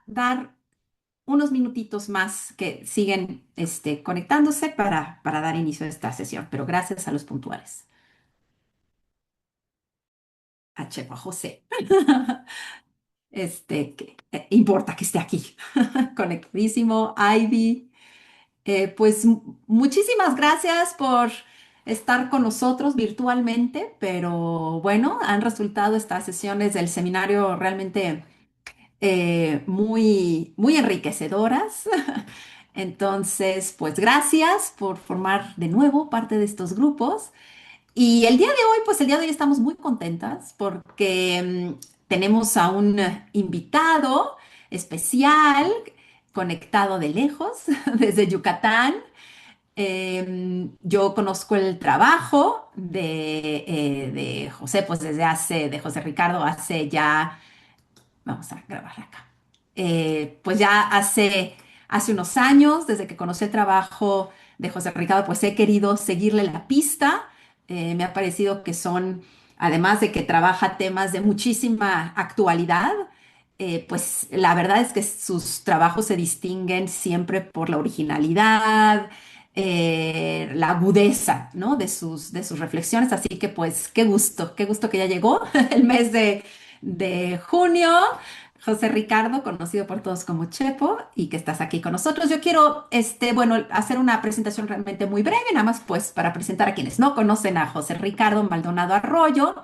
dar unos minutitos más que siguen conectándose para dar inicio a esta sesión, pero gracias a los puntuales. A Chepo, a José. Importa que esté aquí, conectadísimo, Ivy. Pues muchísimas gracias por estar con nosotros virtualmente, pero bueno, han resultado estas sesiones del seminario realmente muy enriquecedoras. Entonces, pues gracias por formar de nuevo parte de estos grupos. Y el día de hoy, pues el día de hoy estamos muy contentas porque tenemos a un invitado especial conectado de lejos desde Yucatán. Yo conozco el trabajo de José, pues de José Ricardo, hace ya, vamos a grabarla acá. Pues ya hace unos años, desde que conocí el trabajo de José Ricardo, pues he querido seguirle la pista. Me ha parecido que son, además de que trabaja temas de muchísima actualidad, pues la verdad es que sus trabajos se distinguen siempre por la originalidad, la agudeza, ¿no? de sus reflexiones. Así que pues qué gusto que ya llegó el mes de junio. José Ricardo, conocido por todos como Chepo, y que estás aquí con nosotros. Yo quiero, bueno, hacer una presentación realmente muy breve, nada más pues para presentar a quienes no conocen a José Ricardo Maldonado Arroyo.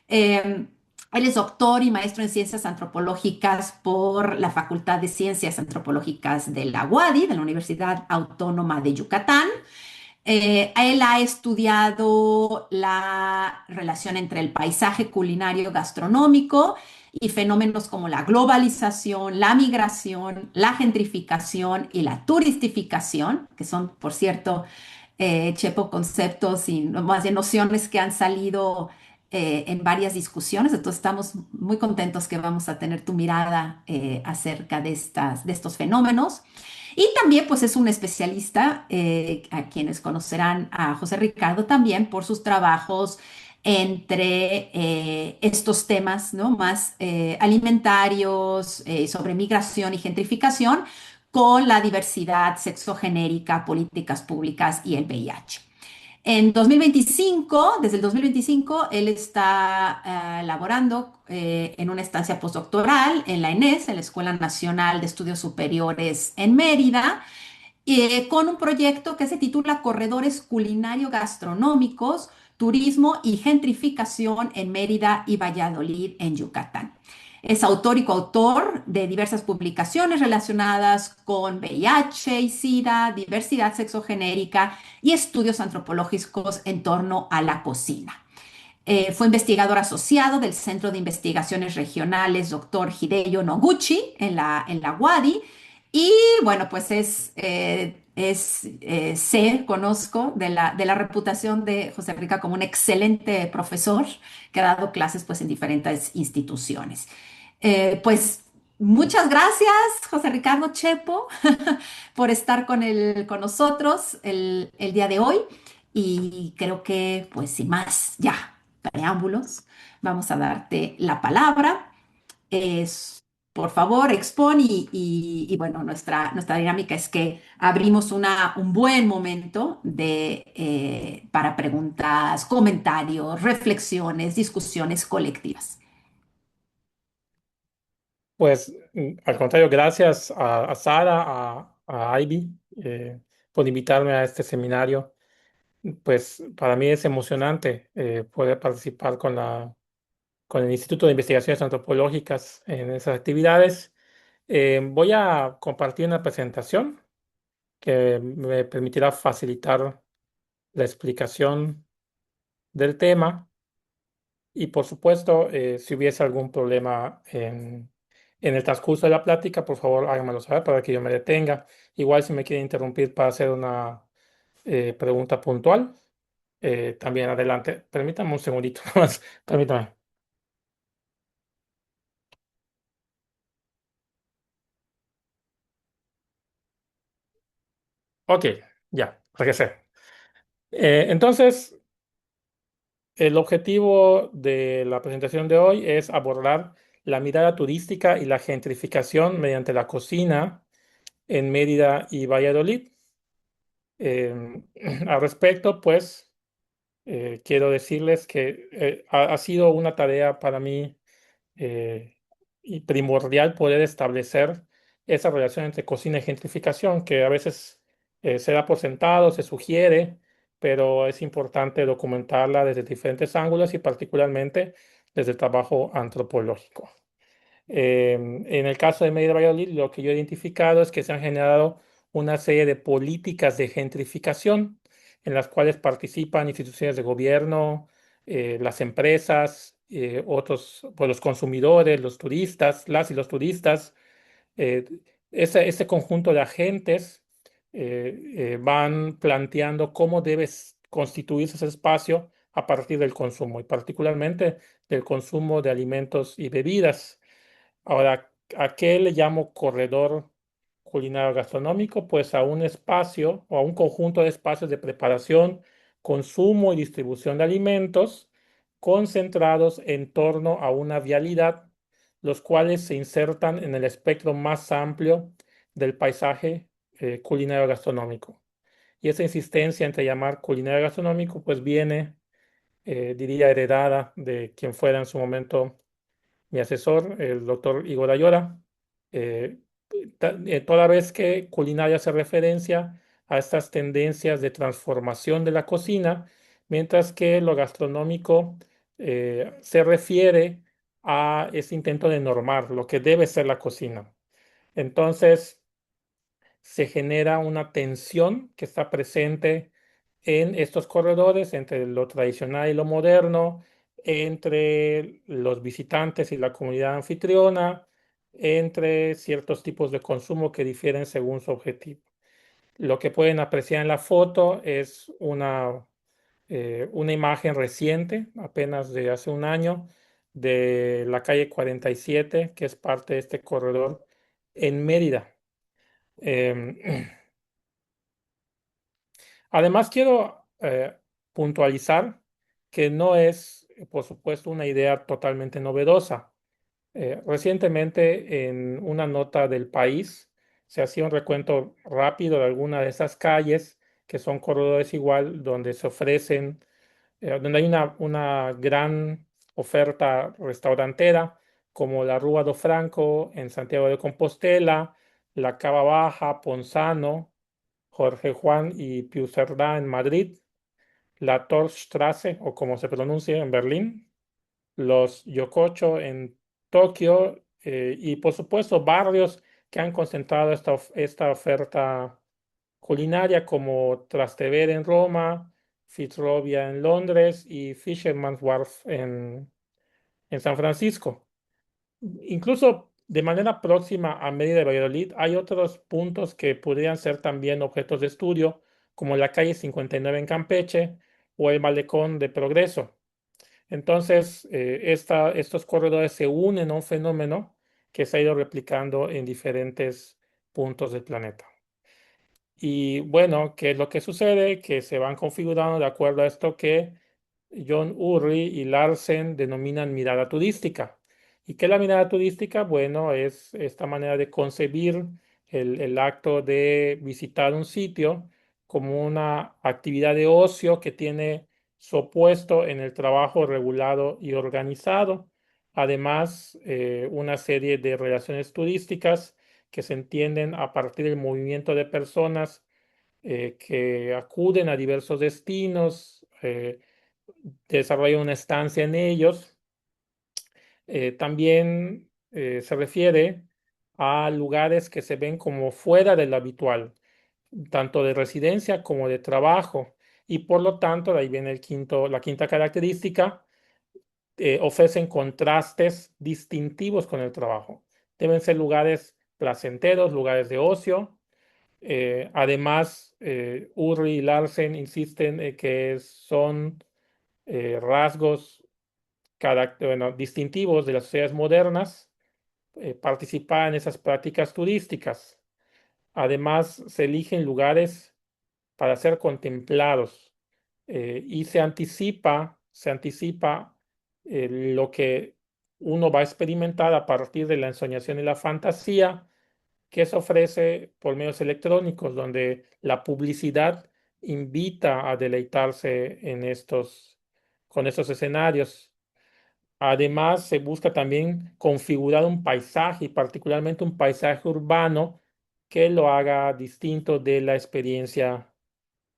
Eh, Él es doctor y maestro en ciencias antropológicas por la Facultad de Ciencias Antropológicas de la UADY, de la Universidad Autónoma de Yucatán. Él ha estudiado la relación entre el paisaje culinario gastronómico y fenómenos como la globalización, la migración, la gentrificación y la turistificación, que son, por cierto, Chepo, conceptos y más de nociones que han salido en varias discusiones. Entonces estamos muy contentos que vamos a tener tu mirada acerca de estos fenómenos. Y también pues es un especialista, a quienes conocerán a José Ricardo también por sus trabajos entre estos temas, ¿no? Más alimentarios, sobre migración y gentrificación, con la diversidad sexogenérica, políticas públicas y el VIH. En 2025, desde el 2025, él está laborando en una estancia postdoctoral en la ENES, en la Escuela Nacional de Estudios Superiores en Mérida, con un proyecto que se titula Corredores Culinario-Gastronómicos, Turismo y Gentrificación en Mérida y Valladolid, en Yucatán. Es autor y coautor de diversas publicaciones relacionadas con VIH y SIDA, diversidad sexogenérica y estudios antropológicos en torno a la cocina. Fue investigador asociado del Centro de Investigaciones Regionales Dr. Hideyo Noguchi en la UADY. Y bueno, pues conozco de la reputación de José Rica como un excelente profesor que ha dado clases pues en diferentes instituciones. Pues muchas gracias, José Ricardo Chepo, por estar con nosotros el día de hoy. Y creo que, pues sin más, ya, preámbulos, vamos a darte la palabra. Es, por favor, expon bueno, nuestra dinámica es que abrimos un buen momento para preguntas, comentarios, reflexiones, discusiones colectivas. Pues, al contrario, gracias a Sara, a Ivy, por invitarme a este seminario. Pues para mí es emocionante poder participar con el Instituto de Investigaciones Antropológicas en esas actividades. Voy a compartir una presentación que me permitirá facilitar la explicación del tema. Y por supuesto, si hubiese algún problema en el transcurso de la plática, por favor háganmelo saber para que yo me detenga. Igual si me quieren interrumpir para hacer una pregunta puntual, también adelante. Permítame un segundito más. Permítame. Ok, ya, regresé. Entonces, el objetivo de la presentación de hoy es abordar la mirada turística y la gentrificación mediante la cocina en Mérida y Valladolid. Em, Al respecto, pues, quiero decirles que ha sido una tarea para mí eh, y primordial poder establecer esa relación entre cocina y gentrificación, que a veces se da por sentado, se sugiere, pero es importante documentarla desde diferentes ángulos y particularmente desde el trabajo antropológico. En el caso de Medellín Valladolid, lo que yo he identificado es que se han generado una serie de políticas de gentrificación en las cuales participan instituciones de gobierno, las empresas, otros, pues los consumidores, los turistas, las y los turistas. eh, ese conjunto de agentes van planteando cómo debe constituirse ese espacio a partir del consumo y particularmente del consumo de alimentos y bebidas. Ahora, ¿a qué le llamo corredor culinario gastronómico? Pues a un espacio o a un conjunto de espacios de preparación, consumo y distribución de alimentos concentrados en torno a una vialidad, los cuales se insertan en el espectro más amplio del paisaje culinario gastronómico. Y esa insistencia entre llamar culinario gastronómico, pues viene, diría, heredada de quien fuera en su momento mi asesor, el doctor Igor Ayora, eh, toda vez que culinaria hace referencia a estas tendencias de transformación de la cocina, mientras que lo gastronómico se refiere a ese intento de normar lo que debe ser la cocina. Entonces, se genera una tensión que está presente en estos corredores entre lo tradicional y lo moderno, entre los visitantes y la comunidad anfitriona, entre ciertos tipos de consumo que difieren según su objetivo. Lo que pueden apreciar en la foto es una imagen reciente, apenas de hace un año, de la calle 47, que es parte de este corredor en Mérida. Em, Además, quiero puntualizar que no es, por supuesto, una idea totalmente novedosa. Recientemente, en una nota del país, se hacía un recuento rápido de algunas de esas calles que son corredores igual, donde se ofrecen, donde hay una gran oferta restaurantera, como la Rúa do Franco en Santiago de Compostela, la Cava Baja, Ponzano, Jorge Juan y Pius Cerdá en Madrid, la Torstrasse, o como se pronuncia, en Berlín, los Yokocho en Tokio, y por supuesto barrios que han concentrado esta oferta culinaria como Trastevere en Roma, Fitzrovia en Londres y Fisherman's Wharf en San Francisco. Incluso de manera próxima a Mérida de Valladolid hay otros puntos que podrían ser también objetos de estudio, como la calle 59 en Campeche o el malecón de Progreso. Entonces, estos corredores se unen a un fenómeno que se ha ido replicando en diferentes puntos del planeta. Y bueno, ¿qué es lo que sucede? Que se van configurando de acuerdo a esto que John Urry y Larsen denominan mirada turística. ¿Y qué es la mirada turística? Bueno, es esta manera de concebir el acto de visitar un sitio como una actividad de ocio que tiene su opuesto en el trabajo regulado y organizado. Además, una serie de relaciones turísticas que se entienden a partir del movimiento de personas que acuden a diversos destinos, desarrollan una estancia en ellos. También se refiere a lugares que se ven como fuera del habitual, tanto de residencia como de trabajo. Y por lo tanto, de ahí viene la quinta característica, ofrecen contrastes distintivos con el trabajo. Deben ser lugares placenteros, lugares de ocio. Además, Urri y Larsen insisten en que son rasgos bueno, distintivos de las sociedades modernas, participar en esas prácticas turísticas. Además, se eligen lugares para ser contemplados, y se anticipa lo que uno va a experimentar a partir de la ensoñación y la fantasía que se ofrece por medios electrónicos, donde la publicidad invita a deleitarse con estos escenarios. Además, se busca también configurar un paisaje, y particularmente un paisaje urbano, que lo haga distinto de la experiencia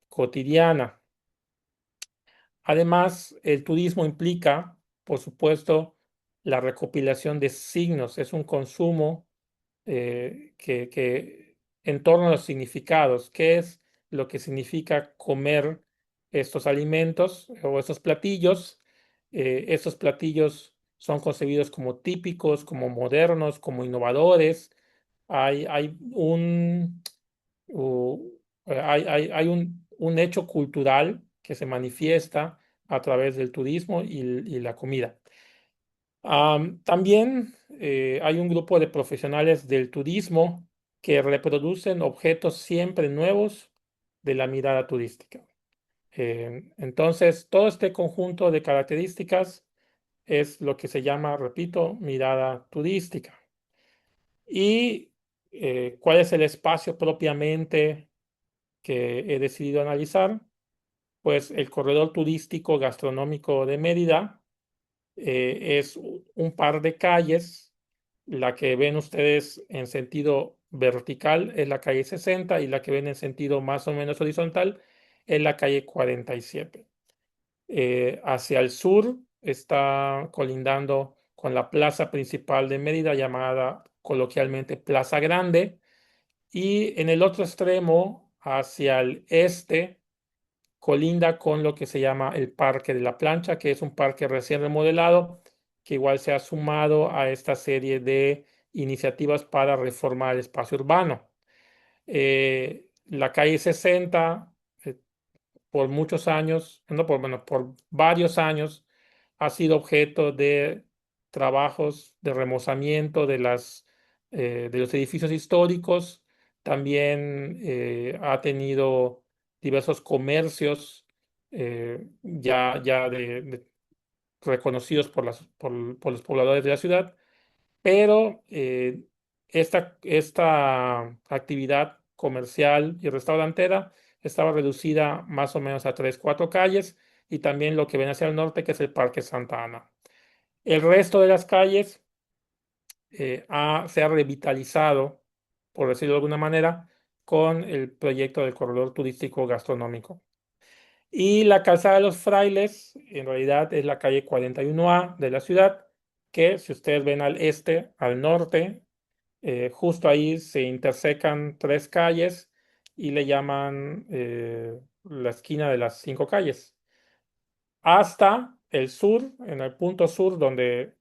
cotidiana. Además, el turismo implica, por supuesto, la recopilación de signos. Es un consumo que en torno a los significados, qué es lo que significa comer estos alimentos o estos platillos. Estos platillos son concebidos como típicos, como modernos, como innovadores. Hay u- un hecho cultural que se manifiesta a través del turismo y la comida. También hay un grupo de profesionales del turismo que reproducen objetos siempre nuevos de la mirada turística. Entonces, todo este conjunto de características es lo que se llama, repito, mirada turística. ¿Y cuál es el espacio propiamente que he decidido analizar? Pues el corredor turístico gastronómico de Mérida es un par de calles. La que ven ustedes en sentido vertical es la calle 60 y la que ven en sentido más o menos horizontal es la calle 47. Hacia el sur está colindando con la plaza principal de Mérida llamada coloquialmente Plaza Grande, y en el otro extremo, hacia el este, colinda con lo que se llama el Parque de la Plancha, que es un parque recién remodelado, que igual se ha sumado a esta serie de iniciativas para reformar el espacio urbano. La calle 60, por muchos años, no por, bueno, por varios años, ha sido objeto de trabajos de remozamiento de los edificios históricos. También ha tenido diversos comercios ya reconocidos por los pobladores de la ciudad, pero esta actividad comercial y restaurantera estaba reducida más o menos a tres, cuatro calles, y también lo que ven hacia el norte, que es el Parque Santa Ana. El resto de las calles se ha revitalizado, por decirlo de alguna manera, con el proyecto del corredor turístico gastronómico. Y la Calzada de los Frailes, en realidad, es la calle 41A de la ciudad, que si ustedes ven al este, al norte, justo ahí se intersecan tres calles y le llaman la esquina de las cinco calles. Hasta el sur, en el punto sur, donde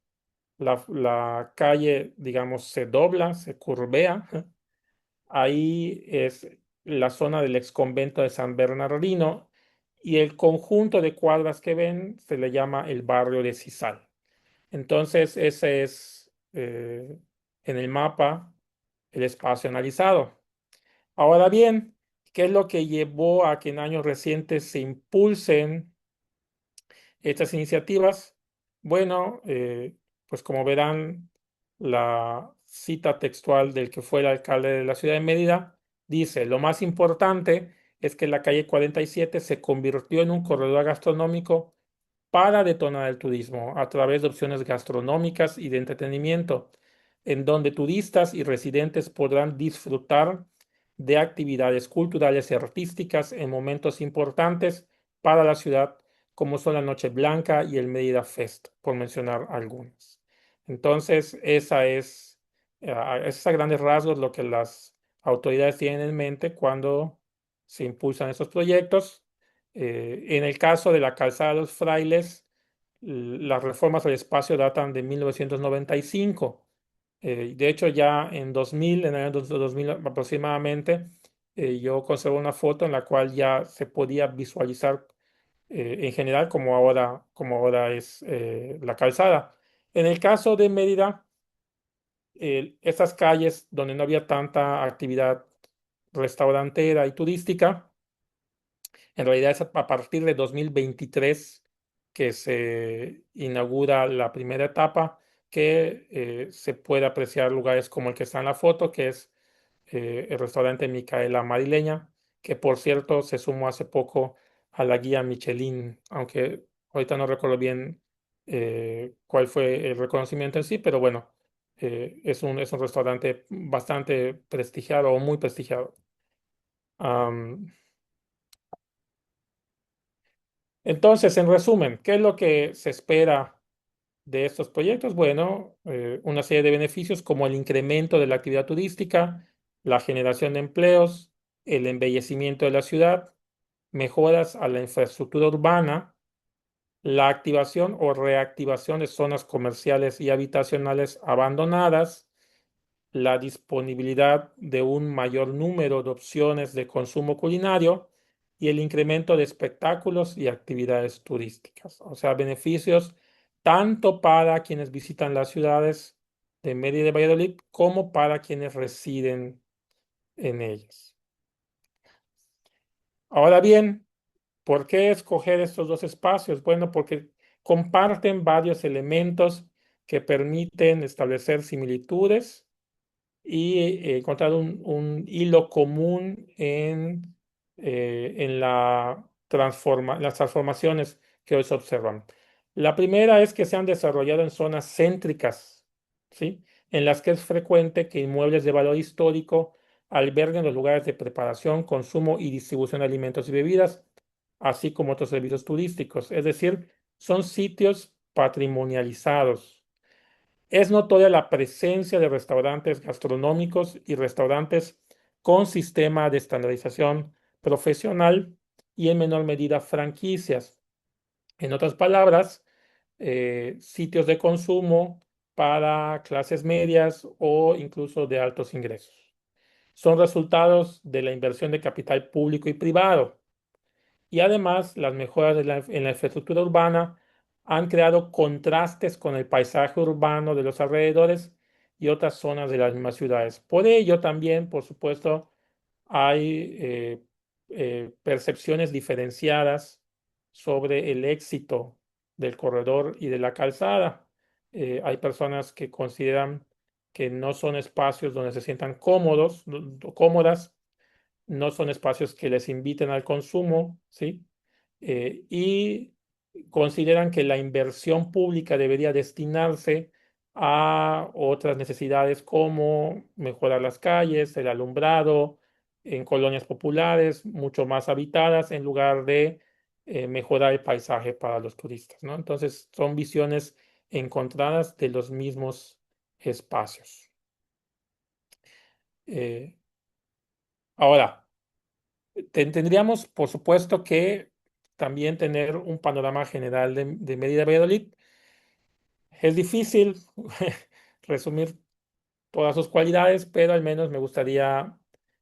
la calle, digamos, se dobla, se curvea, ahí es la zona del ex convento de San Bernardino, y el conjunto de cuadras que ven se le llama el barrio de Cisal. Entonces, ese es en el mapa el espacio analizado. Ahora bien, ¿qué es lo que llevó a que en años recientes se impulsen estas iniciativas? Bueno, pues como verán, la cita textual del que fue el alcalde de la ciudad de Mérida dice: lo más importante es que la calle 47 se convirtió en un corredor gastronómico para detonar el turismo a través de opciones gastronómicas y de entretenimiento, en donde turistas y residentes podrán disfrutar de actividades culturales y artísticas en momentos importantes para la ciudad, como son la Noche Blanca y el Mérida Fest, por mencionar algunas. Entonces, es a grandes rasgos lo que las autoridades tienen en mente cuando se impulsan estos proyectos. En el caso de la Calzada de los Frailes, las reformas al espacio datan de 1995. De hecho, ya en 2000, en el año 2000 aproximadamente, yo conservo una foto en la cual ya se podía visualizar en general como ahora es la calzada. En el caso de Mérida, estas calles donde no había tanta actividad restaurantera y turística, en realidad es a partir de 2023 que se inaugura la primera etapa, que se puede apreciar lugares como el que está en la foto, que es el restaurante Micaela Marileña, que por cierto se sumó hace poco a la guía Michelin, aunque ahorita no recuerdo bien cuál fue el reconocimiento en sí, pero bueno, es un restaurante bastante prestigiado o muy prestigiado. Am, entonces, en resumen, ¿qué es lo que se espera de estos proyectos? Bueno, una serie de beneficios como el incremento de la actividad turística, la generación de empleos, el embellecimiento de la ciudad, mejoras a la infraestructura urbana, la activación o reactivación de zonas comerciales y habitacionales abandonadas, la disponibilidad de un mayor número de opciones de consumo culinario y el incremento de espectáculos y actividades turísticas. O sea, beneficios tanto para quienes visitan las ciudades de Mérida y de Valladolid como para quienes residen en ellas. Ahora bien, ¿por qué escoger estos dos espacios? Bueno, porque comparten varios elementos que permiten establecer similitudes y encontrar un hilo común en las transformaciones que hoy se observan. La primera es que se han desarrollado en zonas céntricas, ¿sí? En las que es frecuente que inmuebles de valor histórico alberguen los lugares de preparación, consumo y distribución de alimentos y bebidas, así como otros servicios turísticos. Es decir, son sitios patrimonializados. Es notoria la presencia de restaurantes gastronómicos y restaurantes con sistema de estandarización profesional y en menor medida franquicias. En otras palabras, sitios de consumo para clases medias o incluso de altos ingresos. Son resultados de la inversión de capital público y privado y además, las mejoras en la infraestructura urbana han creado contrastes con el paisaje urbano de los alrededores y otras zonas de las mismas ciudades. Por ello, también, por supuesto, hay percepciones diferenciadas sobre el éxito del corredor y de la calzada. Hay personas que consideran que no son espacios donde se sientan cómodos, cómodas, no son espacios que les inviten al consumo, ¿sí? Y consideran que la inversión pública debería destinarse a otras necesidades como mejorar las calles, el alumbrado, en colonias populares mucho más habitadas, en lugar de mejorar el paisaje para los turistas, ¿no? Entonces, son visiones encontradas de los mismos espacios. Eh, ahora, tendríamos, por supuesto, que también tener un panorama general de Mérida Valladolid. Es difícil resumir todas sus cualidades, pero al menos me gustaría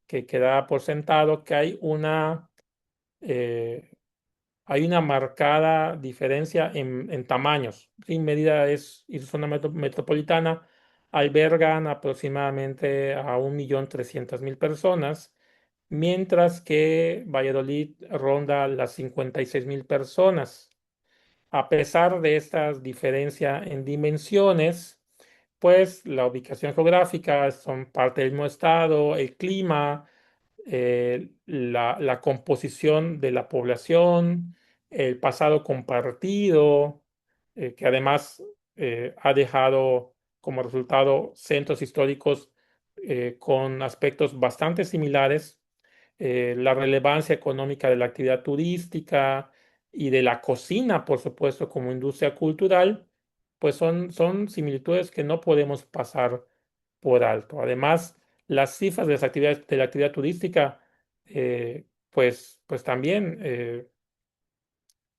que quedara por sentado que eh, hay una marcada diferencia en tamaños. En Mérida y su zona metropolitana albergan aproximadamente a 1.300.000 personas, mientras que Valladolid ronda las 56.000 personas. A pesar de esta diferencia en dimensiones, pues la ubicación geográfica son parte del mismo estado, el clima, la composición de la población, el pasado compartido, que además ha dejado como resultado centros históricos con aspectos bastante similares, la relevancia económica de la actividad turística y de la cocina, por supuesto, como industria cultural, pues son similitudes que no podemos pasar por alto. Además, las cifras de las actividades de la actividad turística, pues también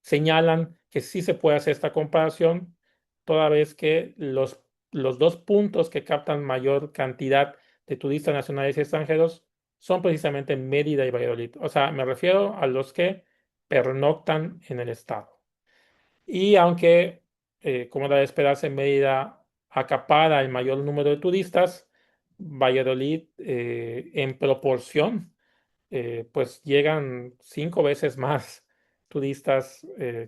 señalan que sí se puede hacer esta comparación, toda vez que los dos puntos que captan mayor cantidad de turistas nacionales y extranjeros son precisamente Mérida y Valladolid. O sea, me refiero a los que pernoctan en el estado. Y aunque, como era de esperarse, Mérida acapara el mayor número de turistas, Valladolid, en proporción, pues llegan 5 veces más turistas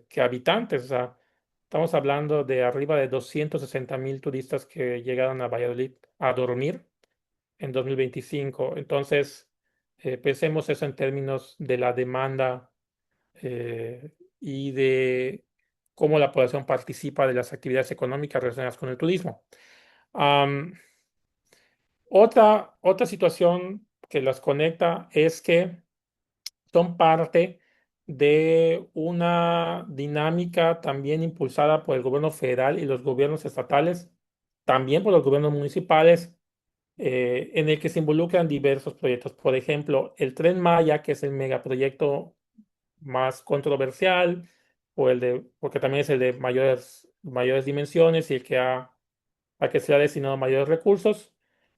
que habitantes. O sea, Estamos hablando de arriba de 260,000 turistas que llegaron a Valladolid a dormir en 2025. Entonces, pensemos eso en términos de la demanda y de cómo la población participa de las actividades económicas relacionadas con el turismo. Am, otra situación que las conecta es que son parte de una dinámica también impulsada por el gobierno federal y los gobiernos estatales, también por los gobiernos municipales, en el que se involucran diversos proyectos. Por ejemplo, el Tren Maya, que es el megaproyecto más controversial, porque también es el de mayores dimensiones y el que a que se ha destinado mayores recursos,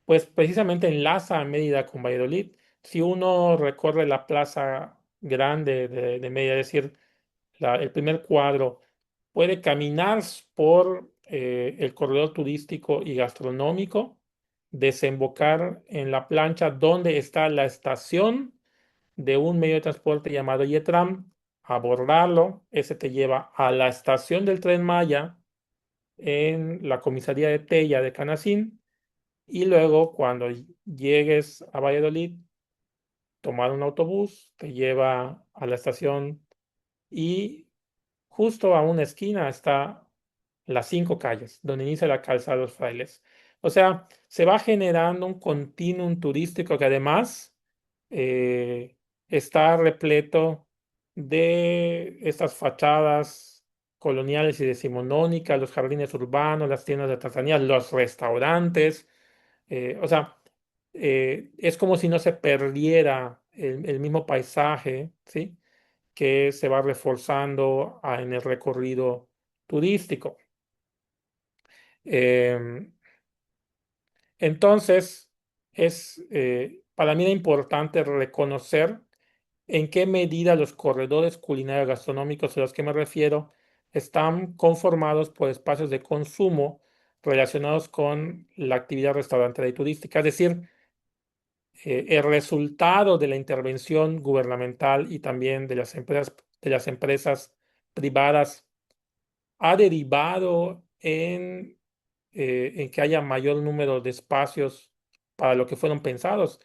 pues precisamente enlaza a Mérida con Valladolid. Si uno recorre la plaza grande de Mérida, es decir, el primer cuadro, puede caminar por el corredor turístico y gastronómico, desembocar en la plancha donde está la estación de un medio de transporte llamado Yetram, abordarlo, ese te lleva a la estación del Tren Maya en la comisaría de Tella de Canacín, y luego cuando llegues a Valladolid, tomar un autobús, te lleva a la estación y justo a una esquina está las cinco calles, donde inicia la calzada de los Frailes. O sea, se va generando un continuum turístico que además eh, está repleto de estas fachadas coloniales y decimonónicas, los jardines urbanos, las tiendas de artesanía, los restaurantes. O sea, es como si no se perdiera el mismo paisaje, ¿sí? Que se va reforzando en el recorrido turístico. Em, entonces, para mí era importante reconocer en qué medida los corredores culinarios gastronómicos a los que me refiero están conformados por espacios de consumo relacionados con la actividad restaurantera y turística, es decir, el resultado de la intervención gubernamental y también de las empresas privadas ha derivado en que haya mayor número de espacios para lo que fueron pensados.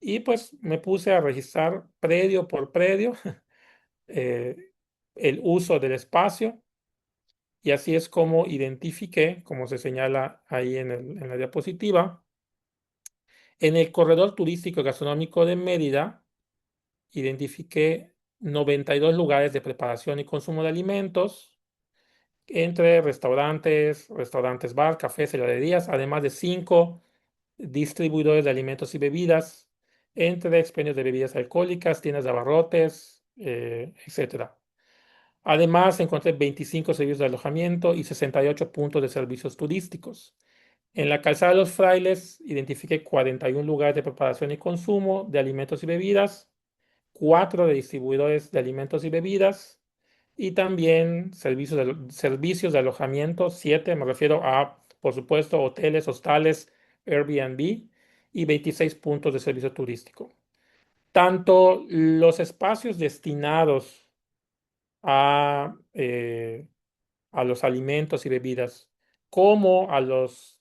Y pues me puse a registrar predio por predio eh, el uso del espacio, y así es como identifiqué, como se señala ahí en la diapositiva, en el corredor turístico y gastronómico de Mérida. Identifiqué 92 lugares de preparación y consumo de alimentos, entre restaurantes bar, cafés, heladerías, además de 5 distribuidores de alimentos y bebidas, entre expendios de bebidas alcohólicas, tiendas de abarrotes, etcétera. Además, encontré 25 servicios de alojamiento y 68 puntos de servicios turísticos. En la calzada de los Frailes identifiqué 41 lugares de preparación y consumo de alimentos y bebidas, 4 de distribuidores de alimentos y bebidas, y también servicios de alojamiento, 7, me refiero a, por supuesto, hoteles, hostales, Airbnb, y 26 puntos de servicio turístico. Tanto los espacios destinados a los alimentos y bebidas, como a los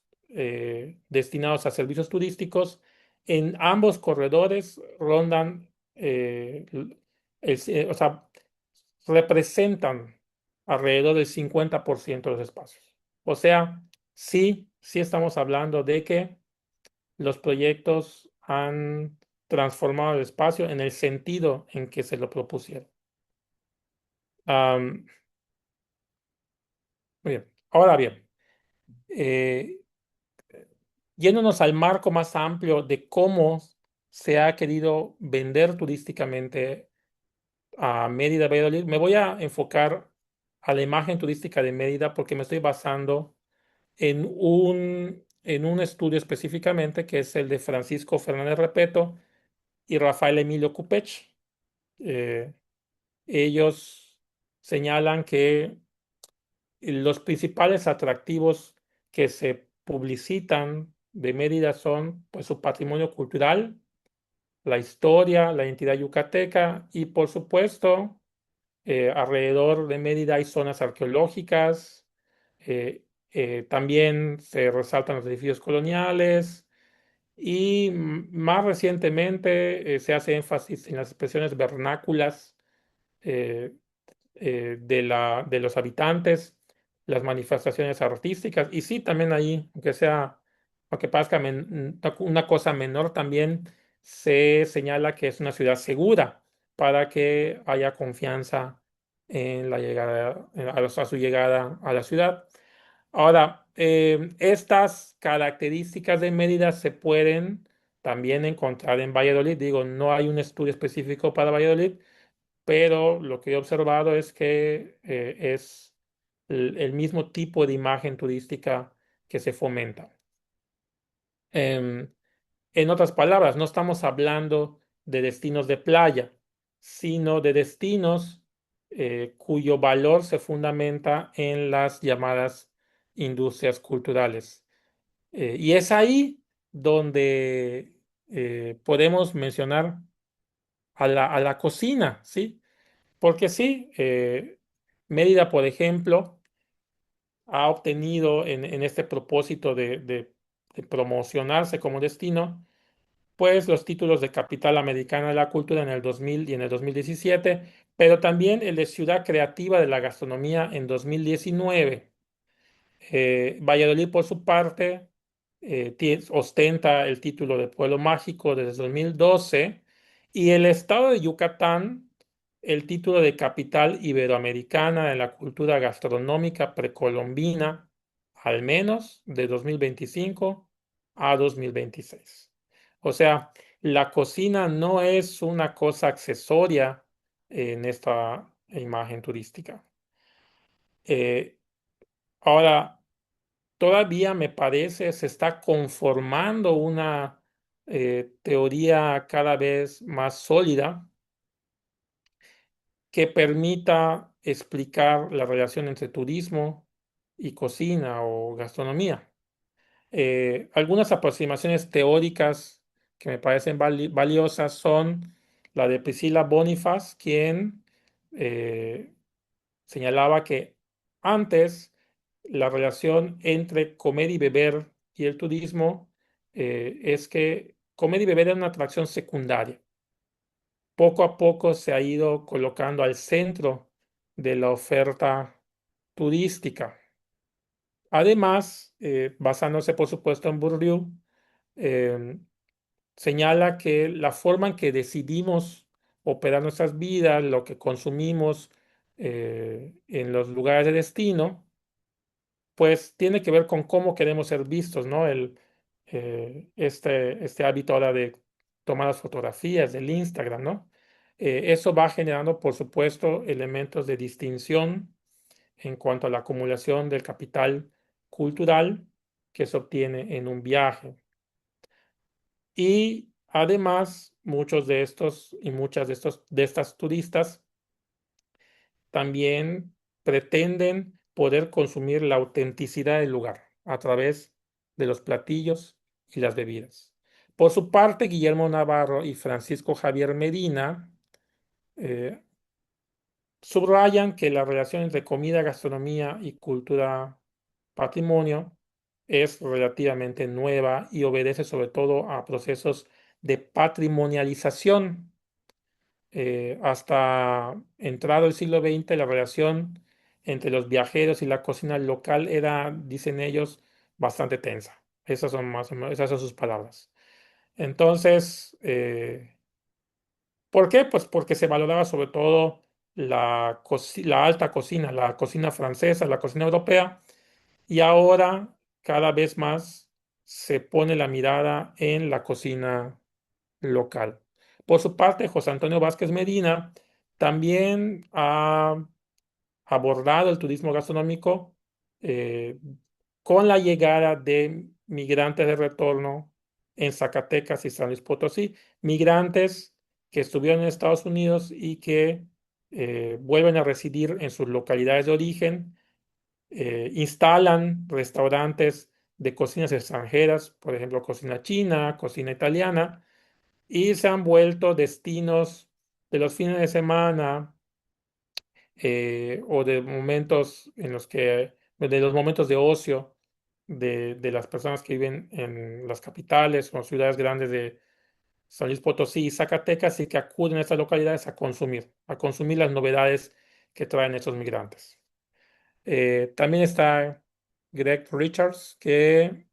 destinados a servicios turísticos, en ambos corredores rondan, o sea, representan alrededor del 50% de los espacios. O sea, sí estamos hablando de que los proyectos han transformado el espacio en el sentido en que se lo propusieron. Am, Muy bien. Ahora bien, eh, yéndonos al marco más amplio de cómo se ha querido vender turísticamente a Mérida, Valladolid, me voy a enfocar a la imagen turística de Mérida porque me estoy basando en un estudio específicamente que es el de Francisco Fernández Repeto y Rafael Emilio Cupech. Eh, Ellos señalan que los principales atractivos que se publicitan de Mérida son pues su patrimonio cultural, la historia, la identidad yucateca y por supuesto alrededor de Mérida hay zonas arqueológicas, También se resaltan los edificios coloniales y más recientemente se hace énfasis en las expresiones vernáculas eh, de los habitantes, las manifestaciones artísticas, y sí, también ahí, aunque parezca una cosa menor, también se señala que es una ciudad segura para que haya confianza en la llegada, a su llegada a la ciudad. Ahora, estas características de Mérida se pueden también encontrar en Valladolid. Digo, no hay un estudio específico para Valladolid, pero lo que he observado es que es el mismo tipo de imagen turística que se fomenta. Em, en otras palabras, no estamos hablando de destinos de playa, sino de destinos cuyo valor se fundamenta en las llamadas industrias culturales. Y es ahí donde podemos mencionar a la cocina, ¿sí? Porque sí, Mérida, por ejemplo, ha obtenido en este propósito de promocionarse como destino, pues los títulos de Capital Americana de la Cultura en el 2000 y en el 2017, pero también el de Ciudad Creativa de la Gastronomía en 2019. Valladolid, por su parte, ostenta el título de Pueblo Mágico desde 2012 y el estado de Yucatán el título de Capital Iberoamericana de la Cultura Gastronómica Precolombina, al menos de 2025 a 2026. O sea, la cocina no es una cosa accesoria en esta imagen turística. Eh, Ahora, todavía me parece se está conformando una teoría cada vez más sólida que permita explicar la relación entre turismo y cocina o gastronomía. Algunas aproximaciones teóricas que me parecen valiosas son la de Priscilla Bonifaz, quien eh, señalaba que antes la relación entre comer y beber y el turismo es que comer y beber era una atracción secundaria. Poco a poco se ha ido colocando al centro de la oferta turística. Además, basándose por supuesto en Bourdieu, eh, señala que la forma en que decidimos operar nuestras vidas, lo que consumimos en los lugares de destino, pues tiene que ver con cómo queremos ser vistos, ¿no? Este hábito ahora de tomar las fotografías del Instagram, ¿no? Eso va generando, por supuesto, elementos de distinción en cuanto a la acumulación del capital cultural que se obtiene en un viaje. Y además, muchos de estos y muchas de estas turistas también pretenden poder consumir la autenticidad del lugar a través de los platillos y las bebidas. Por su parte, Guillermo Navarro y Francisco Javier Medina eh, subrayan que la relación entre comida, gastronomía y cultura patrimonio es relativamente nueva y obedece sobre todo a procesos de patrimonialización. Hasta entrado el siglo XX, la relación entre los viajeros y la cocina local era, dicen ellos, bastante tensa. Esas son más o menos, esas son sus palabras. Entonces, ¿por qué? Pues porque se valoraba sobre todo la alta cocina, la cocina francesa, la cocina europea, y ahora cada vez más se pone la mirada en la cocina local. Por su parte, José Antonio Vázquez Medina también ha abordado el turismo gastronómico eh, con la llegada de migrantes de retorno en Zacatecas y San Luis Potosí, migrantes que estuvieron en Estados Unidos y que vuelven a residir en sus localidades de origen, instalan restaurantes de cocinas extranjeras, por ejemplo, cocina china, cocina italiana, y se han vuelto destinos de los fines de semana o de momentos en los que de los momentos de ocio de las personas que viven en las capitales o ciudades grandes de San Luis Potosí y Zacatecas y que acuden a estas localidades a consumir las novedades que traen estos migrantes. También está Greg Richards, que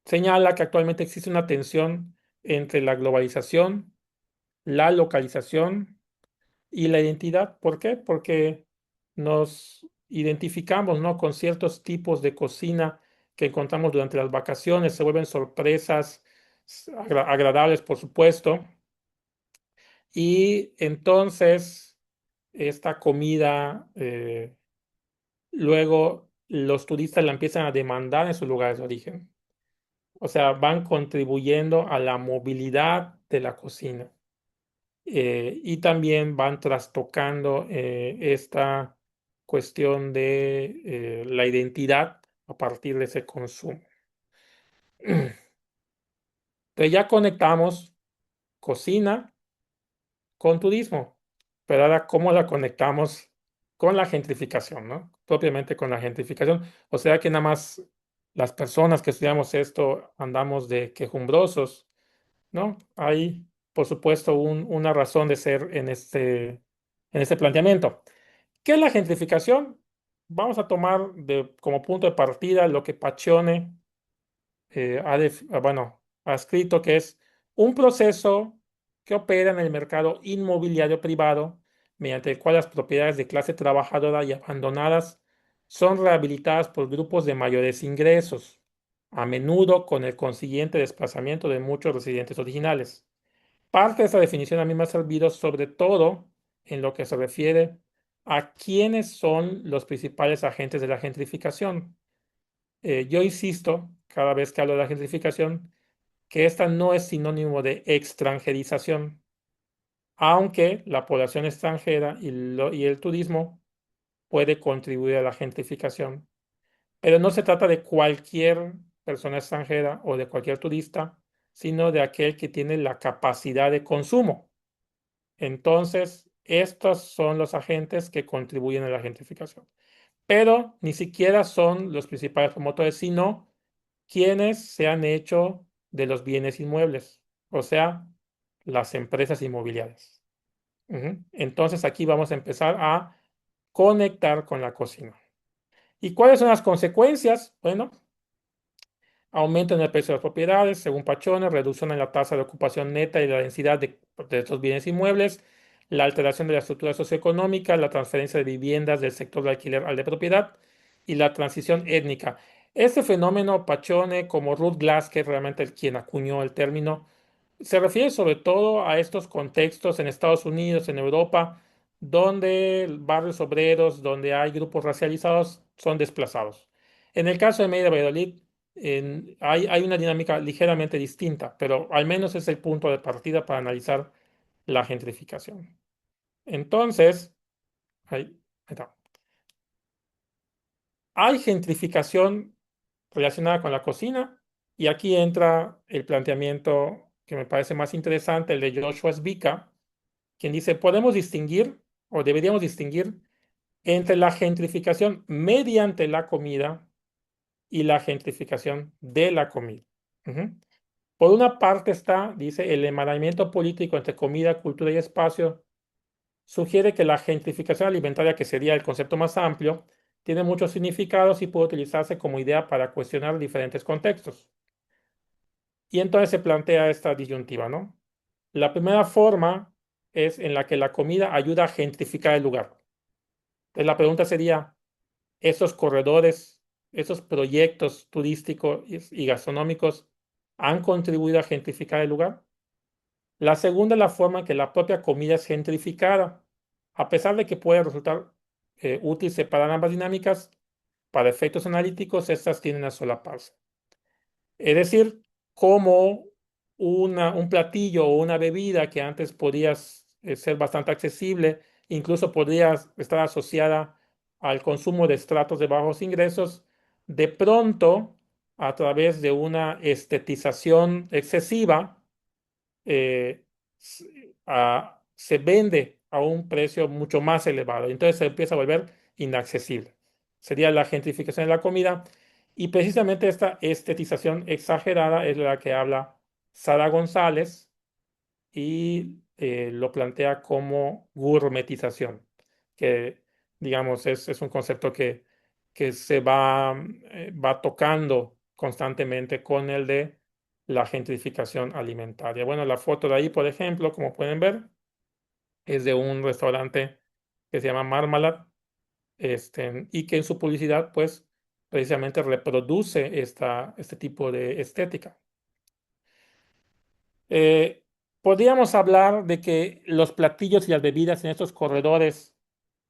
señala que actualmente existe una tensión entre la globalización, la localización y la identidad. ¿Por qué? Porque nos identificamos, ¿no?, con ciertos tipos de cocina que encontramos durante las vacaciones, se vuelven sorpresas agradables, por supuesto, y entonces esta comida, luego los turistas la empiezan a demandar en sus lugares de origen. O sea, van contribuyendo a la movilidad de la cocina. Y también van trastocando esta cuestión de la identidad a partir de ese consumo. Entonces ya conectamos cocina con turismo, pero ahora ¿cómo la conectamos con la gentrificación, ¿no? Propiamente con la gentrificación. O sea que nada más las personas que estudiamos esto andamos de quejumbrosos, ¿no? Hay, por supuesto, una razón de ser en este planteamiento. ¿Qué es la gentrificación? Vamos a tomar como punto de partida lo que Paccione bueno, ha escrito, que es un proceso que opera en el mercado inmobiliario privado, mediante el cual las propiedades de clase trabajadora y abandonadas son rehabilitadas por grupos de mayores ingresos, a menudo con el consiguiente desplazamiento de muchos residentes originales. Parte de esa definición a mí me ha servido sobre todo en lo que se refiere a quiénes son los principales agentes de la gentrificación. Yo insisto, cada vez que hablo de la gentrificación, que esta no es sinónimo de extranjerización, aunque la población extranjera y el turismo puede contribuir a la gentrificación. Pero no se trata de cualquier persona extranjera o de cualquier turista, sino de aquel que tiene la capacidad de consumo. Entonces, estos son los agentes que contribuyen a la gentrificación. Pero ni siquiera son los principales promotores, sino quienes se han hecho de los bienes inmuebles, o sea, las empresas inmobiliarias. Entonces aquí vamos a empezar a conectar con la cocina. ¿Y cuáles son las consecuencias? Bueno, aumento en el precio de las propiedades, según Pachone, reducción en la tasa de ocupación neta y la densidad de estos bienes inmuebles, la alteración de la estructura socioeconómica, la transferencia de viviendas del sector de alquiler al de propiedad y la transición étnica. Este fenómeno, Pachone, como Ruth Glass, que es realmente quien acuñó el término, se refiere sobre todo a estos contextos en Estados Unidos, en Europa, donde barrios obreros, donde hay grupos racializados, son desplazados. En el caso de Mérida Valladolid, hay una dinámica ligeramente distinta, pero al menos es el punto de partida para analizar la gentrificación. Entonces, ahí está. Hay gentrificación relacionada con la cocina y aquí entra el planteamiento que me parece más interesante, el de Joshua Zbika, quien dice, podemos distinguir o deberíamos distinguir entre la gentrificación mediante la comida y la gentrificación de la comida. Ujú. Por una parte está, dice, el emaranamiento político entre comida, cultura y espacio. Sugiere que la gentrificación alimentaria, que sería el concepto más amplio, tiene muchos significados y puede utilizarse como idea para cuestionar diferentes contextos. Y entonces se plantea esta disyuntiva, ¿no? La primera forma es en la que la comida ayuda a gentrificar el lugar. Entonces la pregunta sería, ¿esos corredores, esos proyectos turísticos y gastronómicos han contribuido a gentrificar el lugar? La segunda es la forma en que la propia comida es gentrificada. A pesar de que puede resultar útil separar ambas dinámicas, para efectos analíticos estas tienden a solaparse. Es decir, como un platillo o una bebida que antes podía ser bastante accesible, incluso podría estar asociada al consumo de estratos de bajos ingresos, de pronto, a través de una estetización excesiva, eh, se vende a un precio mucho más elevado. Entonces se empieza a volver inaccesible. Sería la gentrificación de la comida y precisamente esta estetización exagerada es la que habla Sara González y lo plantea como gourmetización, que digamos es un concepto que se va tocando constantemente con el de la gentrificación alimentaria. Bueno, la foto de ahí, por ejemplo, como pueden ver, es de un restaurante que se llama Marmalade, y que en su publicidad, pues, precisamente reproduce este tipo de estética. Eh, Podríamos hablar de que los platillos y las bebidas en estos corredores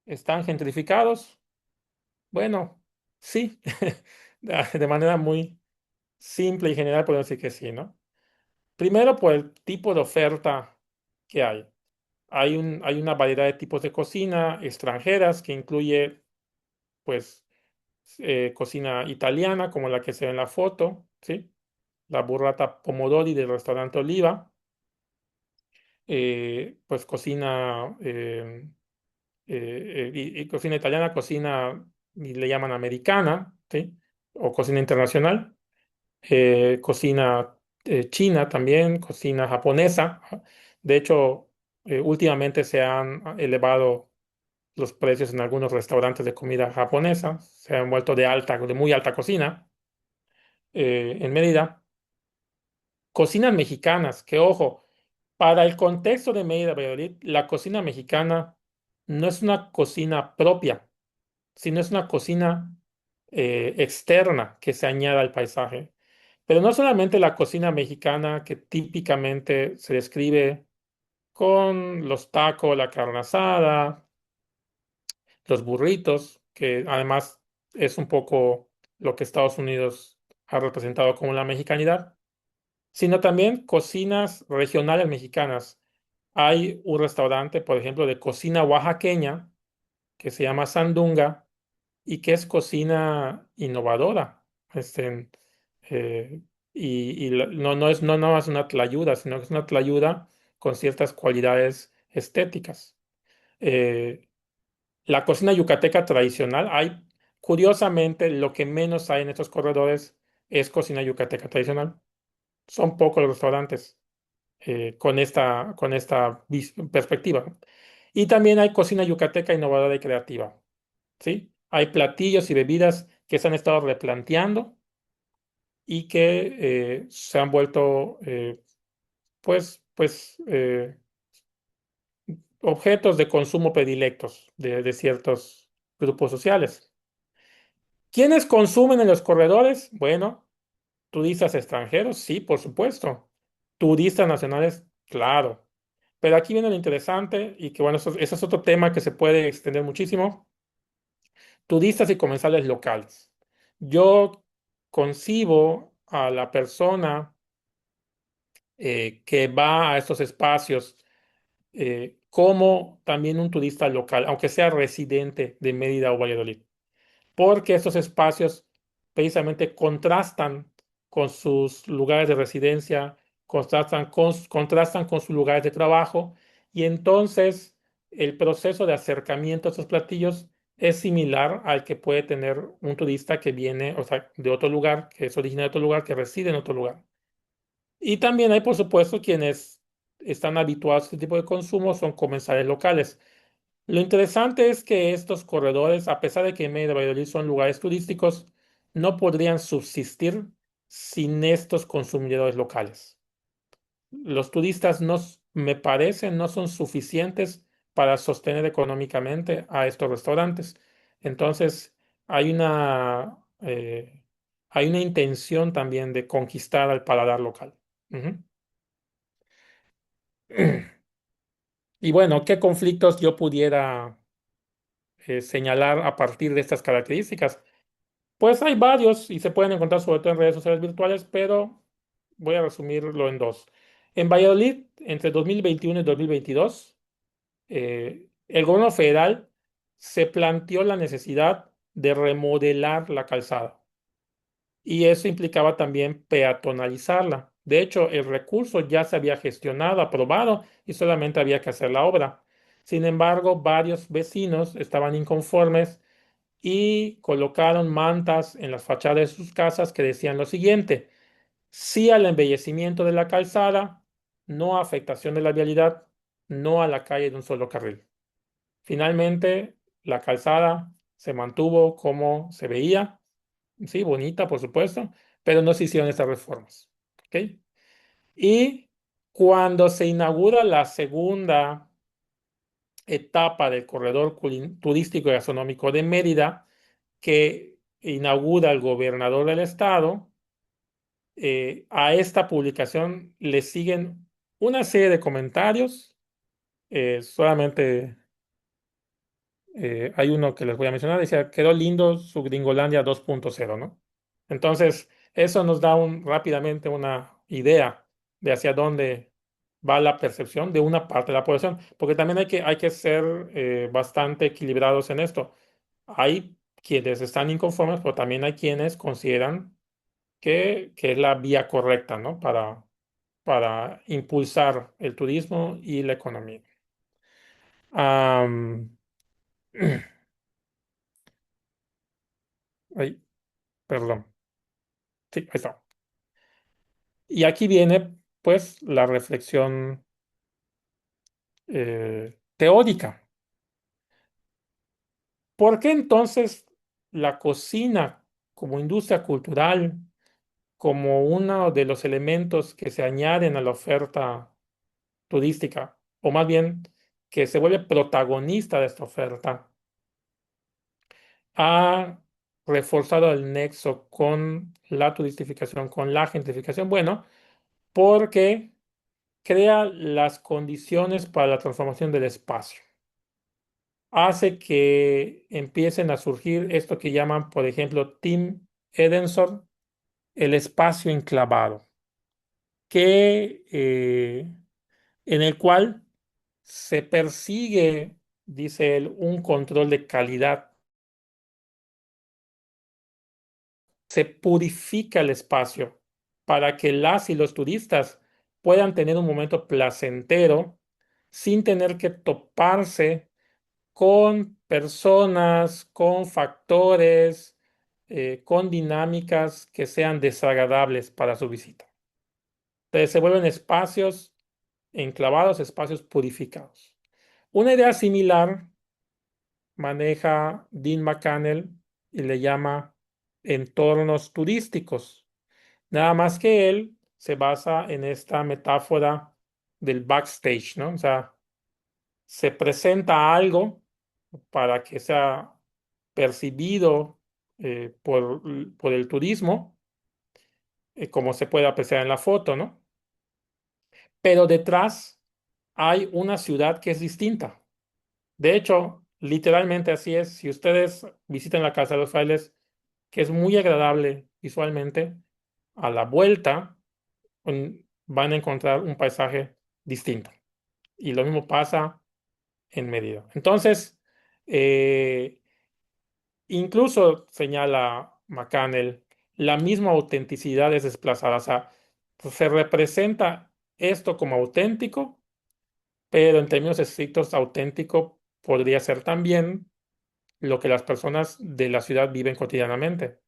están gentrificados. Bueno, sí, de manera muy simple y general podemos decir que sí, ¿no? Primero por el tipo de oferta que hay. Hay una variedad de tipos de cocina extranjeras que incluye, pues, cocina italiana, como la que se ve en la foto, ¿sí? La burrata pomodori del restaurante Oliva, pues cocina, y cocina italiana, cocina, y le llaman americana, ¿sí? O cocina internacional, cocina china también, cocina japonesa. De hecho, últimamente se han elevado los precios en algunos restaurantes de comida japonesa, se han vuelto de muy alta cocina en Mérida. Cocinas mexicanas, que ojo, para el contexto de Mérida, Valladolid, la cocina mexicana no es una cocina propia, sino es una cocina externa que se añade al paisaje. Pero no solamente la cocina mexicana que típicamente se describe con los tacos, la carne asada, los burritos, que además es un poco lo que Estados Unidos ha representado como la mexicanidad, sino también cocinas regionales mexicanas. Hay un restaurante, por ejemplo, de cocina oaxaqueña que se llama Sandunga y que es cocina innovadora. Este, no es una tlayuda, sino que es una tlayuda con ciertas cualidades estéticas. Eh, la cocina yucateca tradicional, curiosamente, lo que menos hay en estos corredores es cocina yucateca tradicional. Son pocos los restaurantes con esta perspectiva. Y también hay cocina yucateca innovadora y creativa, ¿sí? Hay platillos y bebidas que se han estado replanteando y que se han vuelto, objetos de consumo predilectos de ciertos grupos sociales. ¿Quiénes consumen en los corredores? Bueno, turistas extranjeros, sí, por supuesto. Turistas nacionales, claro. Pero aquí viene lo interesante y que bueno, eso es otro tema que se puede extender muchísimo. Turistas y comensales locales. Yo concibo a la persona que va a estos espacios como también un turista local, aunque sea residente de Mérida o Valladolid, porque estos espacios precisamente contrastan con sus lugares de residencia, contrastan con sus lugares de trabajo, y entonces el proceso de acercamiento a estos platillos es similar al que puede tener un turista que viene, o sea, de otro lugar, que es originario de otro lugar, que reside en otro lugar. Y también hay, por supuesto, quienes están habituados a este tipo de consumo, son comensales locales. Lo interesante es que estos corredores, a pesar de que en Mérida y Valladolid son lugares turísticos, no podrían subsistir sin estos consumidores locales. Los turistas me parece, no son suficientes para sostener económicamente a estos restaurantes. Entonces, hay hay una intención también de conquistar al paladar local. Ujú. Y bueno, ¿qué conflictos yo pudiera señalar a partir de estas características? Pues hay varios y se pueden encontrar sobre todo en redes sociales virtuales, pero voy a resumirlo en dos. En Valladolid, entre 2021 y 2022, el gobierno federal se planteó la necesidad de remodelar la calzada y eso implicaba también peatonalizarla. De hecho, el recurso ya se había gestionado, aprobado y solamente había que hacer la obra. Sin embargo, varios vecinos estaban inconformes y colocaron mantas en las fachadas de sus casas que decían lo siguiente: sí al embellecimiento de la calzada, no a afectación de la vialidad, no a la calle de un solo carril. Finalmente, la calzada se mantuvo como se veía, sí, bonita, por supuesto, pero no se hicieron estas reformas. ¿Ok? Y cuando se inaugura la segunda etapa del corredor turístico y gastronómico de Mérida, que inaugura el gobernador del estado, a esta publicación le siguen una serie de comentarios. Solamente hay uno que les voy a mencionar. Decía: quedó lindo su Gringolandia 2.0, ¿no? Entonces, eso nos da rápidamente una idea de hacia dónde va la percepción de una parte de la población, porque también hay que ser bastante equilibrados en esto. Hay quienes están inconformes, pero también hay quienes consideran que es la vía correcta, ¿no? Para impulsar el turismo y la economía. Am, ay, perdón. Sí, ahí está. Y aquí viene, pues, la reflexión teórica. ¿Por qué entonces la cocina como industria cultural, como uno de los elementos que se añaden a la oferta turística, o más bien que se vuelve protagonista de esta oferta, ha reforzado el nexo con la turistificación, con la gentrificación? Bueno, porque crea las condiciones para la transformación del espacio. Hace que empiecen a surgir esto que llaman, por ejemplo, Tim Edensor, el espacio enclavado, en el cual se persigue, dice él, un control de calidad. Se purifica el espacio para que las y los turistas puedan tener un momento placentero sin tener que toparse con personas, con factores, con dinámicas que sean desagradables para su visita. Entonces se vuelven espacios enclavados, espacios purificados. Una idea similar maneja Dean McCannell y le llama entornos turísticos. Nada más que él se basa en esta metáfora del backstage, ¿no? O sea, se presenta algo para que sea percibido por el turismo, como se puede apreciar en la foto, ¿no? Pero detrás hay una ciudad que es distinta. De hecho, literalmente así es. Si ustedes visitan la Casa de los Frailes, que es muy agradable visualmente, a la vuelta van a encontrar un paisaje distinto. Y lo mismo pasa en Mérida. Entonces, eh, incluso señala McCannell, la misma autenticidad es desplazada. O sea, pues, se representa esto como auténtico, pero en términos estrictos, auténtico podría ser también lo que las personas de la ciudad viven cotidianamente.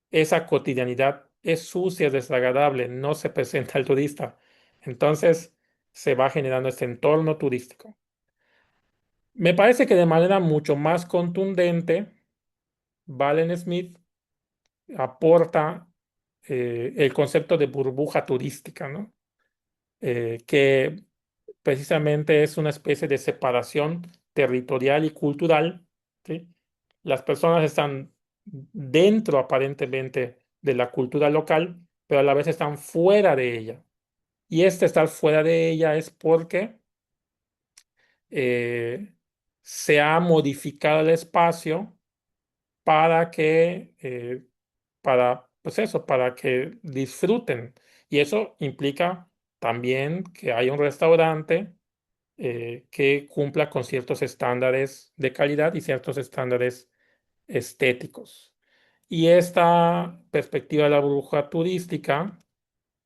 Esa cotidianidad es sucia, es desagradable, no se presenta al turista. Entonces, se va generando este entorno turístico. Me parece que de manera mucho más contundente, Valen Smith aporta el concepto de burbuja turística, ¿no? Que precisamente es una especie de separación territorial y cultural, ¿sí? Las personas están dentro aparentemente de la cultura local, pero a la vez están fuera de ella. Y este estar fuera de ella es porque eh, se ha modificado el espacio para pues eso, para que disfruten. Y eso implica también que haya un restaurante que cumpla con ciertos estándares de calidad y ciertos estándares estéticos. Y esta perspectiva de la burbuja turística,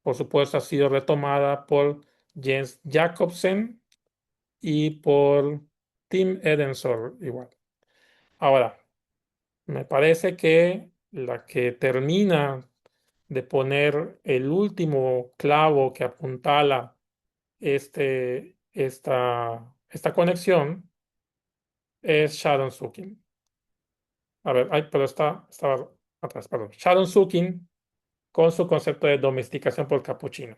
por supuesto, ha sido retomada por Jens Jacobsen y por Tim Edensor igual. Ahora, Me parece que la que termina de poner el último clavo que apuntala esta conexión es Sharon Sukin. A ver, ay, pero estaba atrás, perdón. Sharon Sukin con su concepto de domesticación por capuchino.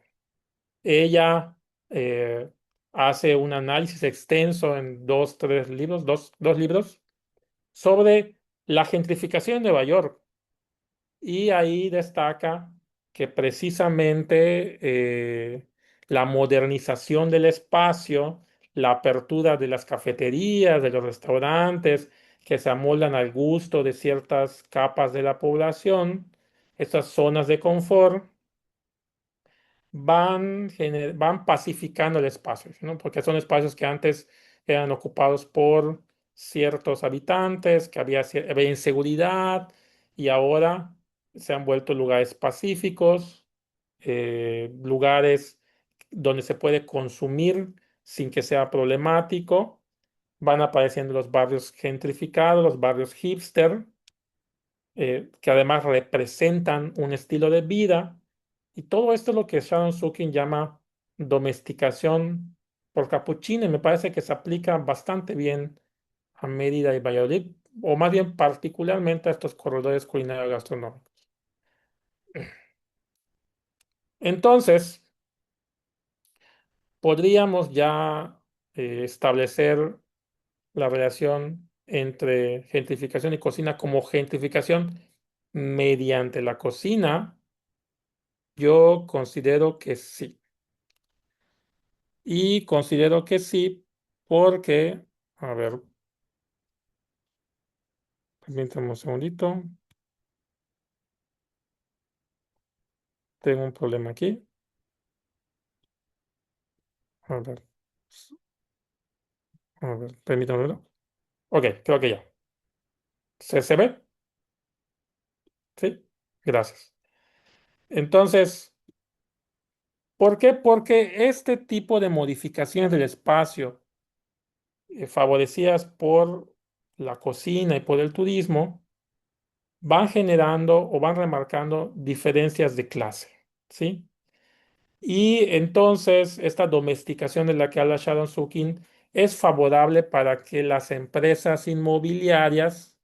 Ella eh, hace un análisis extenso en tres libros, dos libros, sobre la gentrificación en Nueva York. Y ahí destaca que precisamente la modernización del espacio, la apertura de las cafeterías, de los restaurantes, que se amoldan al gusto de ciertas capas de la población, estas zonas de confort, van pacificando el espacio, ¿no? Porque son espacios que antes eran ocupados por ciertos habitantes, que había inseguridad y ahora se han vuelto lugares pacíficos, lugares donde se puede consumir sin que sea problemático. Van apareciendo los barrios gentrificados, los barrios hipster, que además representan un estilo de vida. Y todo esto es lo que Sharon Sukin llama domesticación por capuchino, y me parece que se aplica bastante bien a Mérida y Valladolid, o más bien particularmente a estos corredores culinarios gastronómicos. Entonces, podríamos ya establecer la relación entre gentrificación y cocina como gentrificación mediante la cocina. Yo considero que sí. Y considero que sí porque, a ver, permítame un segundito. Tengo un problema aquí. A ver, permítame verlo. Ok, creo que ya. ¿Se ve? Sí, gracias. Entonces, ¿por qué? Porque este tipo de modificaciones del espacio, favorecidas por la cocina y por el turismo, van generando o van remarcando diferencias de clase, ¿sí? Y entonces esta domesticación de la que habla Sharon Sukin es favorable para que las empresas inmobiliarias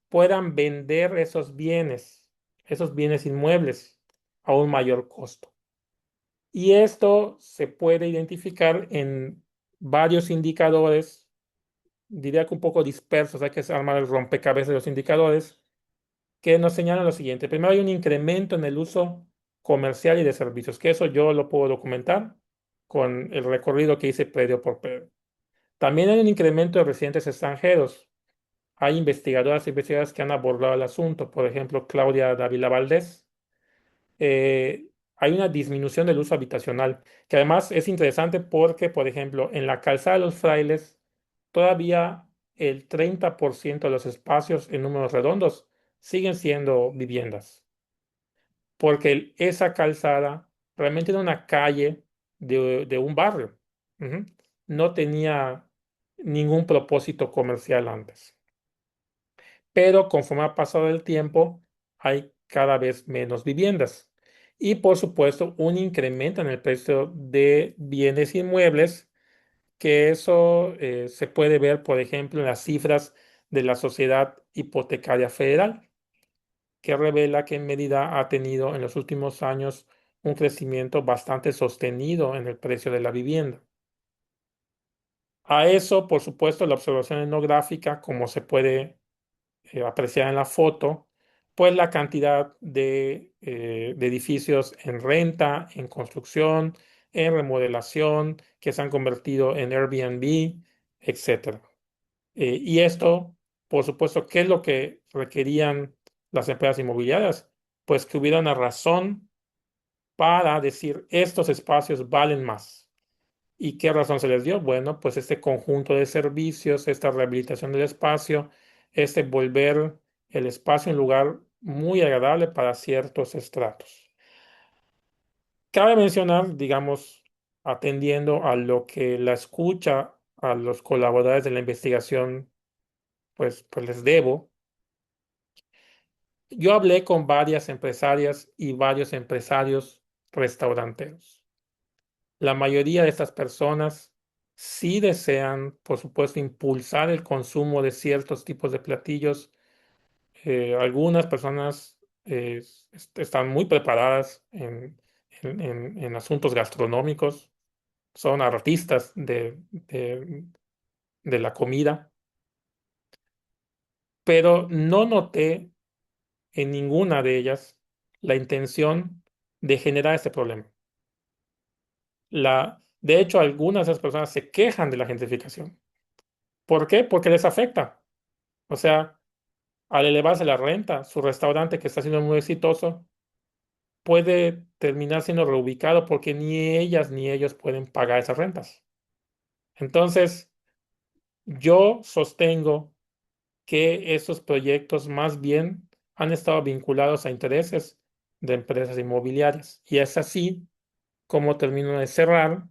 puedan vender esos bienes inmuebles a un mayor costo. Y esto se puede identificar en varios indicadores, diría que un poco dispersos, hay que armar el rompecabezas de los indicadores, que nos señalan lo siguiente. Primero hay un incremento en el uso comercial y de servicios, que eso yo lo puedo documentar con el recorrido que hice predio por predio. También hay un incremento de residentes extranjeros. Hay investigadoras e investigadores que han abordado el asunto, por ejemplo, Claudia Dávila Valdés. Hay una disminución del uso habitacional, que además es interesante porque, por ejemplo, en la calzada de los Frailes, todavía el 30% de los espacios en números redondos siguen siendo viviendas, porque esa calzada realmente era una calle de un barrio. Ujú. No tenía ningún propósito comercial antes. Pero conforme ha pasado el tiempo, hay cada vez menos viviendas. Y por supuesto, un incremento en el precio de bienes inmuebles, que eso se puede ver, por ejemplo, en las cifras de la Sociedad Hipotecaria Federal, que revela que Mérida ha tenido en los últimos años un crecimiento bastante sostenido en el precio de la vivienda. A eso, por supuesto, la observación etnográfica, como se puede apreciar en la foto, pues la cantidad de edificios en renta, en construcción, en remodelación, que se han convertido en Airbnb, etcétera. Y esto, por supuesto, ¿qué es lo que requerían las empresas inmobiliarias? Pues que hubiera una razón para decir estos espacios valen más. ¿Y qué razón se les dio? Bueno, pues este conjunto de servicios, esta rehabilitación del espacio, este volver el espacio un lugar muy agradable para ciertos estratos. Cabe mencionar, digamos, atendiendo a lo que la escucha a los colaboradores de la investigación, pues les debo, Yo hablé con varias empresarias y varios empresarios restauranteros. La mayoría de estas personas sí desean, por supuesto, impulsar el consumo de ciertos tipos de platillos. Algunas personas están muy preparadas en asuntos gastronómicos, son artistas de la comida, pero no noté en ninguna de ellas la intención de generar este problema. De hecho, algunas de esas personas se quejan de la gentrificación. ¿Por qué? Porque les afecta. O sea, al elevarse la renta, su restaurante que está siendo muy exitoso puede terminar siendo reubicado porque ni ellas ni ellos pueden pagar esas rentas. Entonces, yo sostengo que esos proyectos más bien han estado vinculados a intereses de empresas inmobiliarias. Y es así como termino de cerrar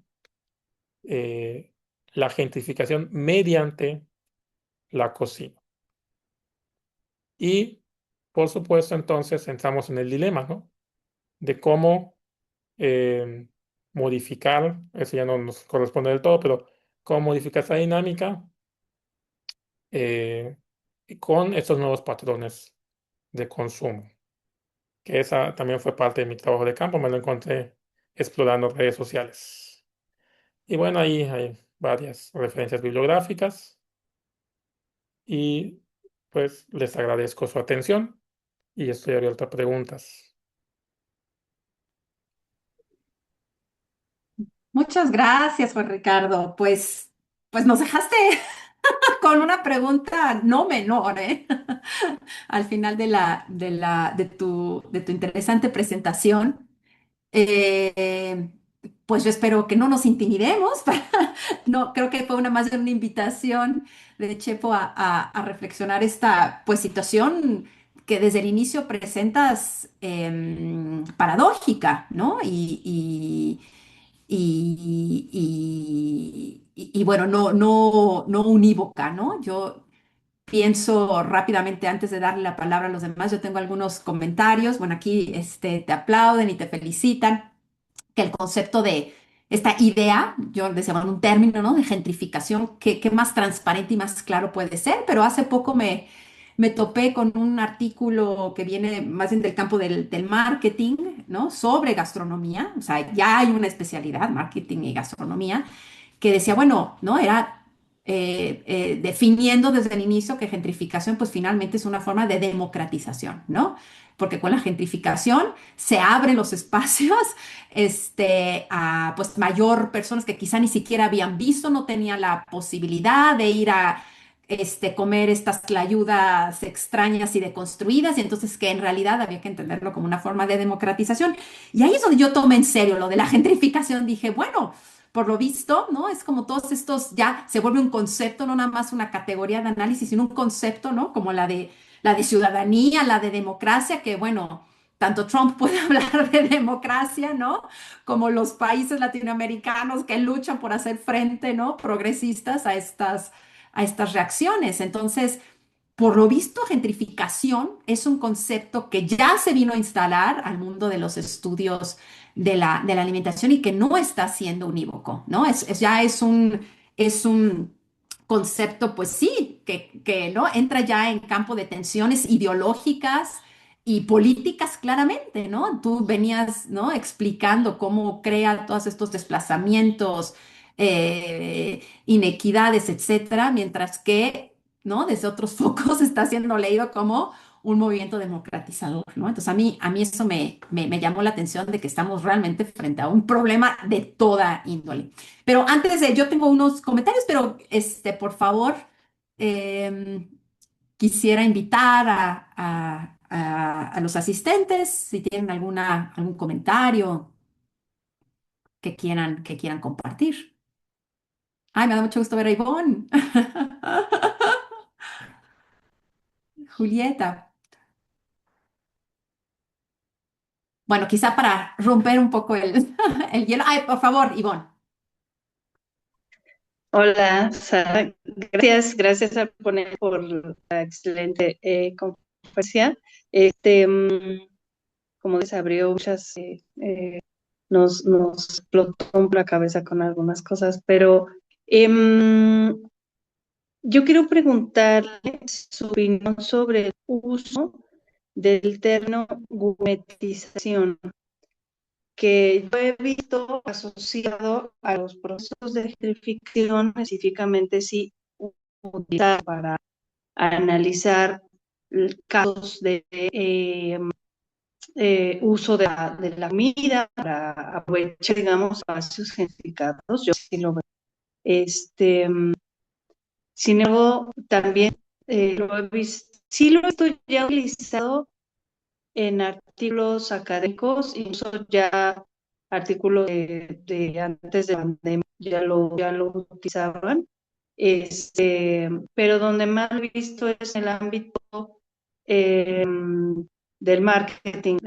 eh, la gentrificación mediante la cocina. Y, por supuesto, entonces entramos en el dilema, ¿no? De cómo eh, modificar, eso ya no nos corresponde del todo, pero cómo modificar esa dinámica eh, con estos nuevos patrones de consumo, que esa también fue parte de mi trabajo de campo, me lo encontré explorando redes sociales. Y bueno, ahí hay varias referencias bibliográficas y pues les agradezco su atención y estoy abierto a preguntas. Muchas gracias, Juan Ricardo. Pues nos dejaste con una pregunta no menor, ¿eh? Al final de tu interesante presentación. Eh, pues yo espero que no nos intimidemos. No, creo que fue una más de una invitación de Chepo a reflexionar esta pues situación que desde el inicio presentas paradójica, ¿no? Y bueno, no unívoca, ¿no? Yo pienso rápidamente antes de darle la palabra a los demás, yo tengo algunos comentarios. Bueno, aquí te aplauden y te felicitan que el concepto de esta idea, yo les llamo un término, ¿no? De gentrificación, que más transparente y más claro puede ser, pero hace poco me topé con un artículo que viene más bien del campo del marketing, ¿no? Sobre gastronomía, o sea, ya hay una especialidad, marketing y gastronomía, que decía, bueno, ¿no? Era definiendo desde el inicio que gentrificación, pues finalmente es una forma de democratización, ¿no? Porque con la gentrificación se abren los espacios a pues mayor personas que quizá ni siquiera habían visto, no tenían la posibilidad de ir a comer estas tlayudas extrañas y deconstruidas, y entonces que en realidad había que entenderlo como una forma de democratización. Y ahí es donde yo tomé en serio lo de la gentrificación. Dije, bueno, por lo visto, ¿no? Es como todos estos, ya se vuelve un concepto, no nada más una categoría de análisis, sino un concepto, ¿no? Como la de ciudadanía, la de democracia, que bueno, tanto Trump puede hablar de democracia, ¿no? Como los países latinoamericanos que luchan por hacer frente, ¿no? Progresistas a estas reacciones. Entonces, por lo visto, gentrificación es un concepto que ya se vino a instalar al mundo de los estudios de la alimentación y que no está siendo unívoco, ¿no? Ya es un concepto, pues sí, que ¿no? Entra ya en campo de tensiones ideológicas y políticas claramente, ¿no? Tú venías, ¿no? Explicando cómo crea todos estos desplazamientos, inequidades, etcétera, mientras que, ¿no? Desde otros focos está siendo leído como un movimiento democratizador, ¿no? Entonces a mí eso me llamó la atención de que estamos realmente frente a un problema de toda índole. Pero yo tengo unos comentarios, pero por favor, em, quisiera invitar a los asistentes si tienen algún comentario que quieran compartir. Ay, me da mucho gusto ver a Ivonne. Julieta. Bueno, quizá para romper un poco el hielo. Ay, por favor, Ivonne. Hola, Sara. Gracias a poner por la excelente conferencia. conferencia, este, como les abrió muchas, nos explotó la cabeza con algunas cosas, pero em, yo quiero preguntarle su opinión sobre el uso del término gourmetización, que yo he visto asociado a los procesos de gentrificación, específicamente si utilizar para analizar casos de uso de la comida para aprovechar, digamos, espacios gentrificados. Yo sí lo veo. Este, sin embargo, también lo he visto, sí lo he visto ya utilizado en artículos académicos, incluso ya artículos de antes de pandemia ya lo utilizaban, pero donde más he visto es en el ámbito eh, del marketing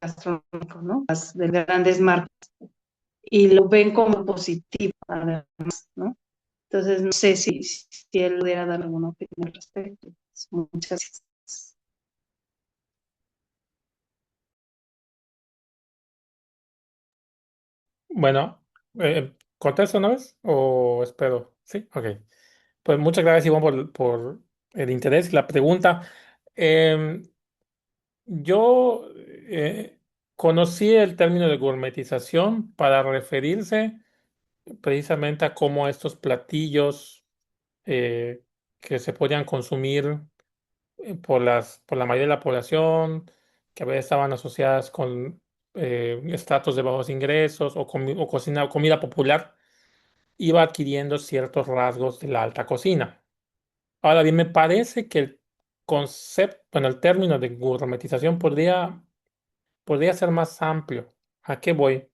gastronómico, ¿no? De grandes marcas, y lo ven como positivo, además, ¿no? Entonces, no sé si él pudiera dar alguna opinión al respecto. Muchas gracias. Bueno, ¿contesto una vez o espero? Sí, ok. Pues muchas gracias, Iván, por el interés y la pregunta. Em, yo conocí el término de gourmetización para referirse precisamente a cómo estos platillos eh, que se podían consumir por la mayoría de la población, que a veces estaban asociadas con estratos de bajos ingresos o comida popular, iba adquiriendo ciertos rasgos de la alta cocina. Ahora bien, me parece que el concepto, bueno, el término de gourmetización podría ser más amplio. ¿A qué voy?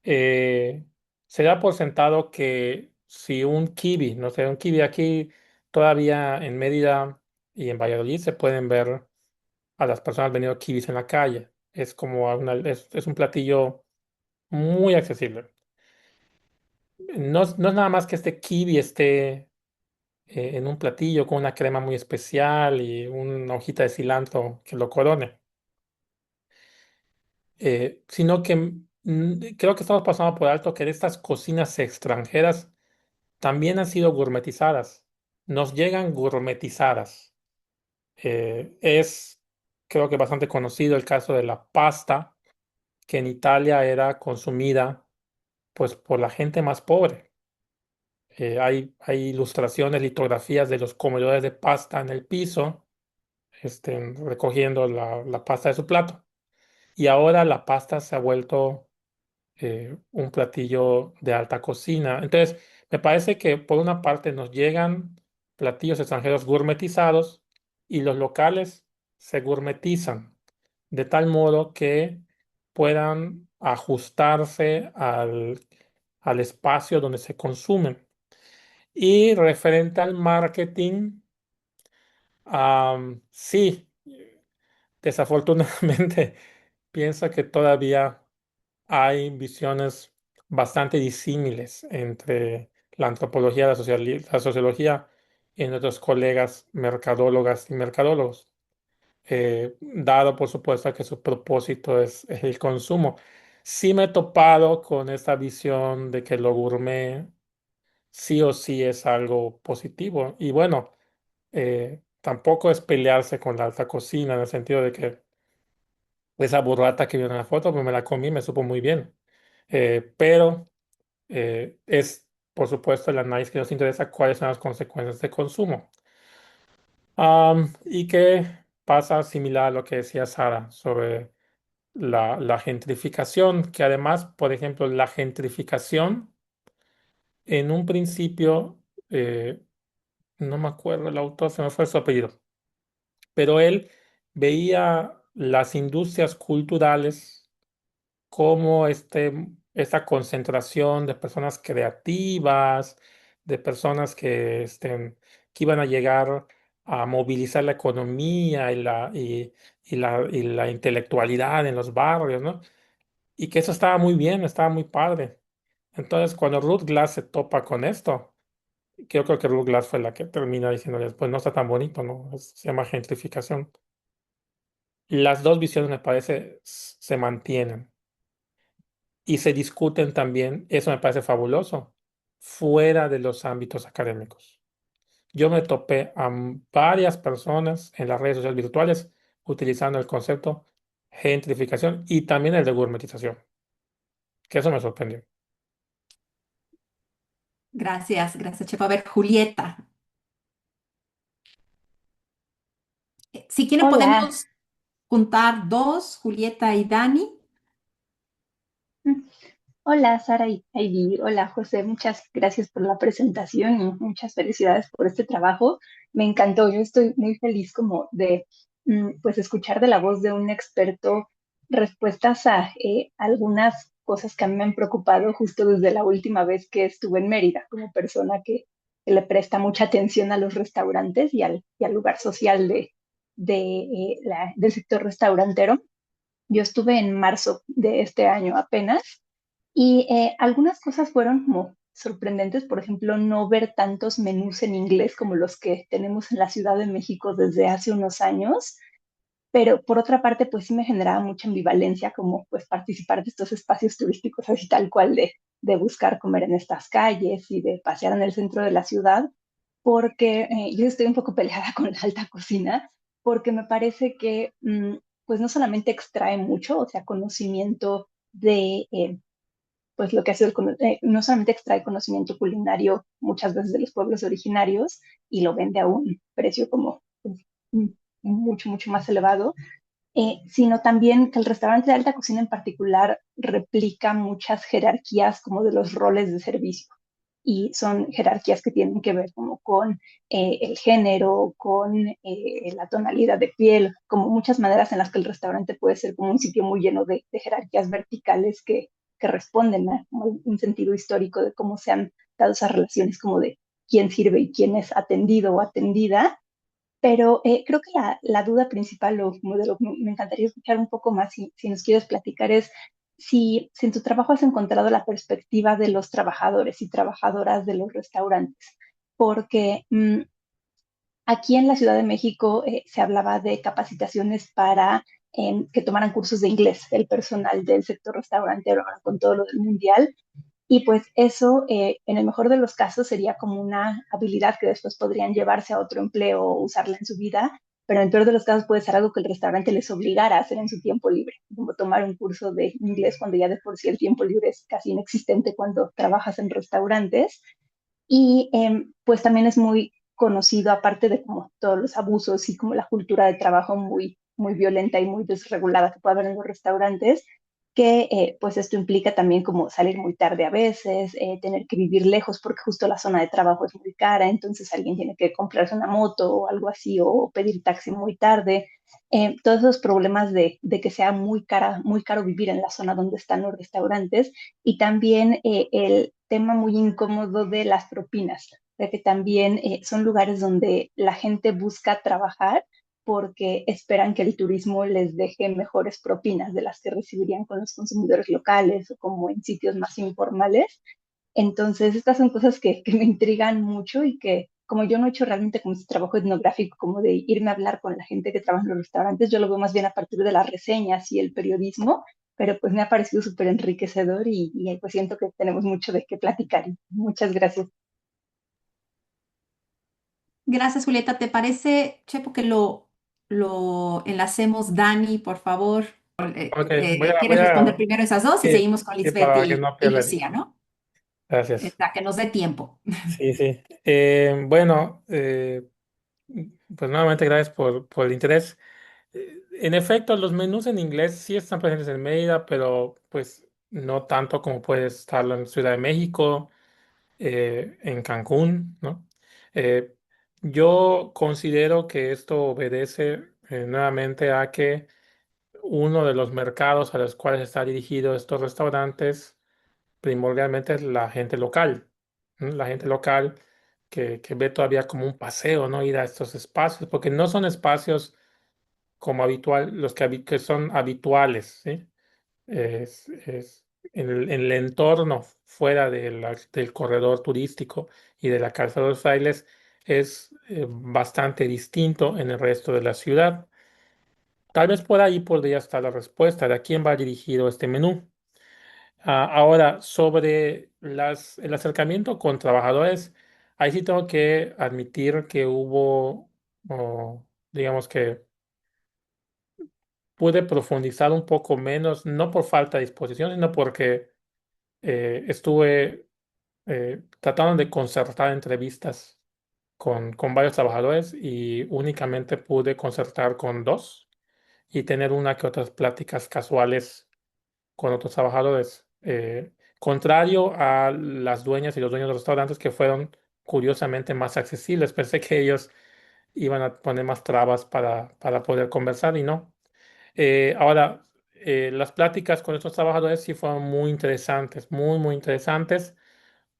Eh, Se da por sentado que si un kiwi, no sé, un kiwi aquí todavía en Mérida y en Valladolid se pueden ver a las personas vendiendo kiwis en la calle. Es como es un platillo muy accesible. No es nada más que este kiwi esté en un platillo con una crema muy especial y una hojita de cilantro que lo corone, sino que creo que estamos pasando por alto que de estas cocinas extranjeras también han sido gourmetizadas, nos llegan gourmetizadas. Es creo que bastante conocido el caso de la pasta, que en Italia era consumida pues por la gente más pobre. Hay ilustraciones, litografías de los comedores de pasta en el piso, recogiendo la pasta de su plato. Y ahora la pasta se ha vuelto un platillo de alta cocina. Entonces, me parece que por una parte nos llegan platillos extranjeros gourmetizados y los locales se gourmetizan de tal modo que puedan ajustarse al espacio donde se consumen. Y referente al marketing, sí, desafortunadamente pienso que todavía hay visiones bastante disímiles entre la antropología y la sociología y nuestros colegas mercadólogas y mercadólogos, dado por supuesto que su propósito es el consumo. Sí me he topado con esta visión de que lo gourmet sí o sí es algo positivo. Y bueno, tampoco es pelearse con la alta cocina en el sentido de que esa burrata que vio en la foto, pues me la comí, me supo muy bien. Pero es, por supuesto, el análisis que nos interesa cuáles son las consecuencias de consumo. Y qué pasa similar a lo que decía Sara sobre la gentrificación, que además, por ejemplo, la gentrificación en un principio, no me acuerdo el autor, se me fue su apellido, pero él veía las industrias culturales como esta concentración de personas creativas, de personas que iban a llegar a movilizar la economía y la intelectualidad en los barrios, ¿no? Y que eso estaba muy bien, estaba muy padre. Entonces, cuando Ruth Glass se topa con esto, Yo creo que Ruth Glass fue la que termina diciéndoles, pues no está tan bonito, ¿no? Se llama gentrificación. Las dos visiones, me parece, se mantienen y se discuten también, eso me parece fabuloso, fuera de los ámbitos académicos. Yo me topé a varias personas en las redes sociales virtuales utilizando el concepto gentrificación y también el de gourmetización, que eso me sorprendió. Gracias, gracias, Chepo. A ver, Julieta, si quieren Hola. podemos juntar dos, Julieta y Dani. Mm, Hola, Sara y Heidi. Hola, José. Muchas gracias por la presentación y muchas felicidades por este trabajo. Me encantó. Yo estoy muy feliz como de pues escuchar de la voz de un experto respuestas a algunas cosas que a mí me han preocupado justo desde la última vez que estuve en Mérida, como persona que le presta mucha atención a los restaurantes y al lugar social del sector restaurantero. Yo estuve en marzo de este año apenas y algunas cosas fueron como sorprendentes, por ejemplo, no ver tantos menús en inglés como los que tenemos en la Ciudad de México desde hace unos años, pero por otra parte, pues sí me generaba mucha ambivalencia como pues participar de estos espacios turísticos así tal cual de buscar comer en estas calles y de pasear en el centro de la ciudad, porque yo estoy un poco peleada con la alta cocina, porque me parece que pues no solamente extrae mucho, o sea, conocimiento de pues lo que hace no solamente extrae conocimiento culinario muchas veces de los pueblos originarios y lo vende a un precio como pues, mucho, mucho más elevado, sino también que el restaurante de alta cocina en particular replica muchas jerarquías como de los roles de servicio. Y son jerarquías que tienen que ver como con el género, con la tonalidad de piel, como muchas maneras en las que el restaurante puede ser como un sitio muy lleno de jerarquías verticales que responden a como un sentido histórico de cómo se han dado esas relaciones como de quién sirve y quién es atendido o atendida. Pero creo que la duda principal o como de lo que me encantaría escuchar un poco más, si nos quieres platicar, es si en tu trabajo has encontrado la perspectiva de los trabajadores y trabajadoras de los restaurantes. Porque aquí en la Ciudad de México se hablaba de capacitaciones para que tomaran cursos de inglés el personal del sector restaurantero ahora con todo lo del mundial. Y pues eso, en el mejor de los casos, sería como una habilidad que después podrían llevarse a otro empleo o usarla en su vida, pero en el peor de los casos puede ser algo que el restaurante les obligara a hacer en su tiempo libre, como tomar un curso de inglés cuando ya de por sí el tiempo libre es casi inexistente cuando trabajas en restaurantes. Y pues también es muy conocido, aparte de como todos los abusos y como la cultura de trabajo muy, muy violenta y muy desregulada que puede haber en los restaurantes, que pues esto implica también como salir muy tarde a veces, tener que vivir lejos porque justo la zona de trabajo es muy cara, entonces alguien tiene que comprarse una moto o algo así o pedir taxi muy tarde. Todos esos problemas de que sea muy caro vivir en la zona donde están los restaurantes y también el tema muy incómodo de las propinas, de que también son lugares donde la gente busca trabajar porque esperan que el turismo les deje mejores propinas de las que recibirían con los consumidores locales o como en sitios más informales. Entonces, estas son cosas que me intrigan mucho y que como yo no he hecho realmente como ese trabajo etnográfico, como de irme a hablar con la gente que trabaja en los restaurantes, yo lo veo más bien a partir de las reseñas y el periodismo, pero pues me ha parecido súper enriquecedor y pues siento que tenemos mucho de qué platicar. Muchas gracias. Gracias, Julieta. ¿Te parece, Chepo, que lo enlacemos? Dani, por favor. Ok, voy ¿Quieres responder a, primero esas dos y sí, seguimos con sí, Lisbeth para que no y pierda el hilo. Lucía, ¿no? Gracias. Para que nos dé tiempo. Sí, sí. Bueno, pues nuevamente gracias por el interés. En efecto, los menús en inglés sí están presentes en Mérida, pero pues no tanto como puede estarlo en Ciudad de México, en Cancún, ¿no? Eh, yo considero que esto obedece nuevamente a que uno de los mercados a los cuales está dirigido estos restaurantes primordialmente es la gente local, ¿no? La gente local que ve todavía como un paseo, ¿no? Ir a estos espacios, porque no son espacios como habitual, los que son habituales, ¿sí? en el entorno fuera del corredor turístico y de la Calzada de los Frailes es bastante distinto en el resto de la ciudad. Tal vez por ahí podría estar la respuesta de a quién va dirigido este menú. Ahora, sobre el acercamiento con trabajadores, ahí sí tengo que admitir que hubo, digamos que pude profundizar un poco menos, no por falta de disposición, sino porque estuve tratando de concertar entrevistas con varios trabajadores y únicamente pude concertar con dos y tener una que otras pláticas casuales con otros trabajadores. Contrario a las dueñas y los dueños de los restaurantes que fueron curiosamente más accesibles. Pensé que ellos iban a poner más trabas para poder conversar y no. Ahora, las pláticas con estos trabajadores sí fueron muy interesantes, muy, muy interesantes,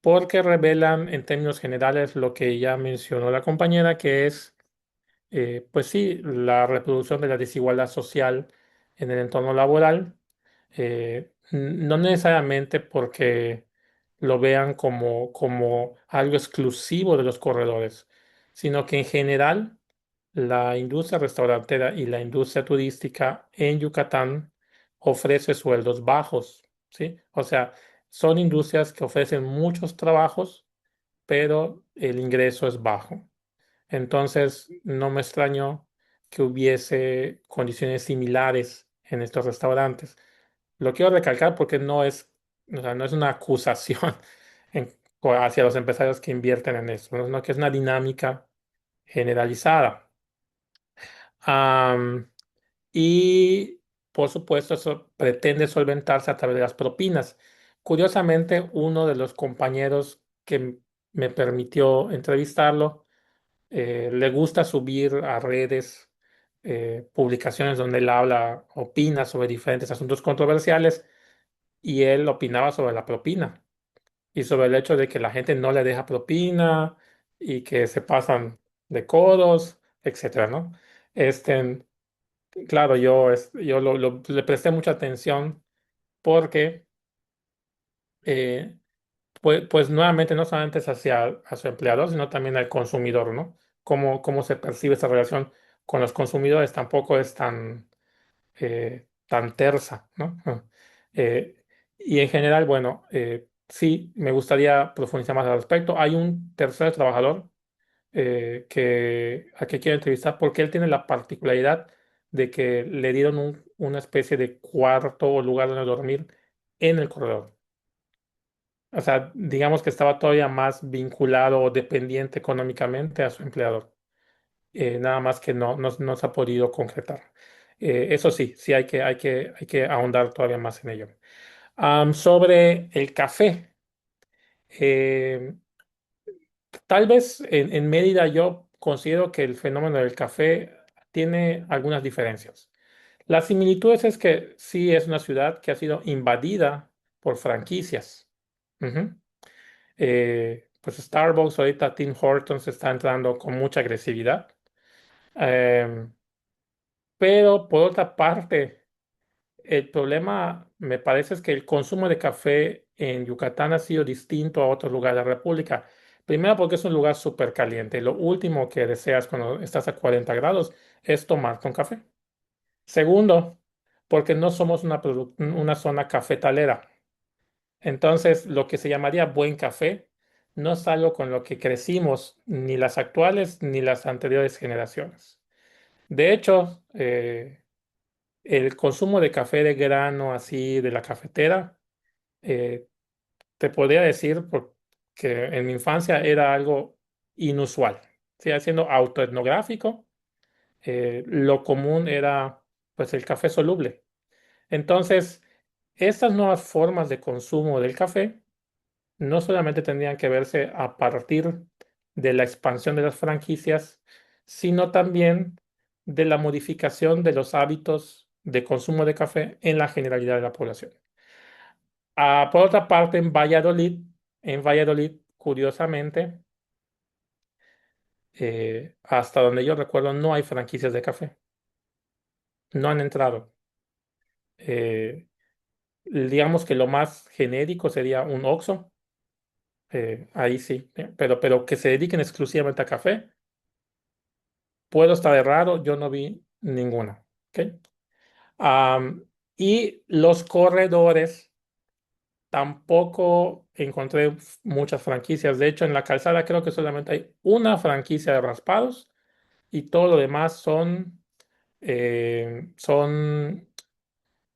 porque revelan en términos generales lo que ya mencionó la compañera, que es pues sí, la reproducción de la desigualdad social en el entorno laboral, no necesariamente porque lo vean como algo exclusivo de los corredores, sino que en general la industria restaurantera y la industria turística en Yucatán ofrece sueldos bajos, ¿sí? O sea, son industrias que ofrecen muchos trabajos, pero el ingreso es bajo. Entonces, no me extrañó que hubiese condiciones similares en estos restaurantes. Lo quiero recalcar porque o sea, no es una acusación hacia los empresarios que invierten en esto, ¿no? Sino que es una dinámica generalizada. Am, y, por supuesto, eso pretende solventarse a través de las propinas. Curiosamente, uno de los compañeros que me permitió entrevistarlo, le gusta subir a redes publicaciones donde él habla, opina sobre diferentes asuntos controversiales y él opinaba sobre la propina y sobre el hecho de que la gente no le deja propina y que se pasan de codos, etcétera, ¿no? Este, claro, yo le presté mucha atención porque pues nuevamente no solamente es hacia a su empleador, sino también al consumidor, ¿no? Cómo se percibe esta relación con los consumidores tampoco es tan tersa, ¿no? Y en general, bueno, sí, me gustaría profundizar más al respecto. Hay un tercer trabajador a que quiero entrevistar porque él tiene la particularidad de que le dieron una especie de cuarto o lugar donde dormir en el corredor. O sea, digamos que estaba todavía más vinculado o dependiente económicamente a su empleador. Nada más que no se ha podido concretar. Eso sí, sí hay que ahondar todavía más en ello. Sobre el café, eh, tal vez en Mérida yo considero que el fenómeno del café tiene algunas diferencias. Las similitudes es que sí es una ciudad que ha sido invadida por franquicias. Ujú. Pues Starbucks, ahorita Tim Hortons está entrando con mucha agresividad. Em, pero por otra parte, el problema me parece es que el consumo de café en Yucatán ha sido distinto a otros lugares de la República. Primero porque es un lugar súper caliente. Lo último que deseas cuando estás a 40 grados es tomarte un café. Segundo, porque no somos una zona cafetalera. Entonces, lo que se llamaría buen café no es algo con lo que crecimos ni las actuales ni las anteriores generaciones. De hecho, el consumo de café de grano así de la cafetera, eh, te podría decir que en mi infancia era algo inusual. Sigue siendo autoetnográfico, lo común era pues el café soluble. Entonces, estas nuevas formas de consumo del café no solamente tendrían que verse a partir de la expansión de las franquicias, sino también de la modificación de los hábitos de consumo de café en la generalidad de la población. Por otra parte, en Valladolid, curiosamente, hasta donde yo recuerdo, no hay franquicias de café. No han entrado. Eh, Digamos que lo más genérico sería un Oxxo, ahí sí, pero que se dediquen exclusivamente a café. Puedo estar errado, yo no vi ninguna. ¿Ok? Am, y los corredores, tampoco encontré muchas franquicias. De hecho, en la calzada creo que solamente hay una franquicia de raspados y todo lo demás son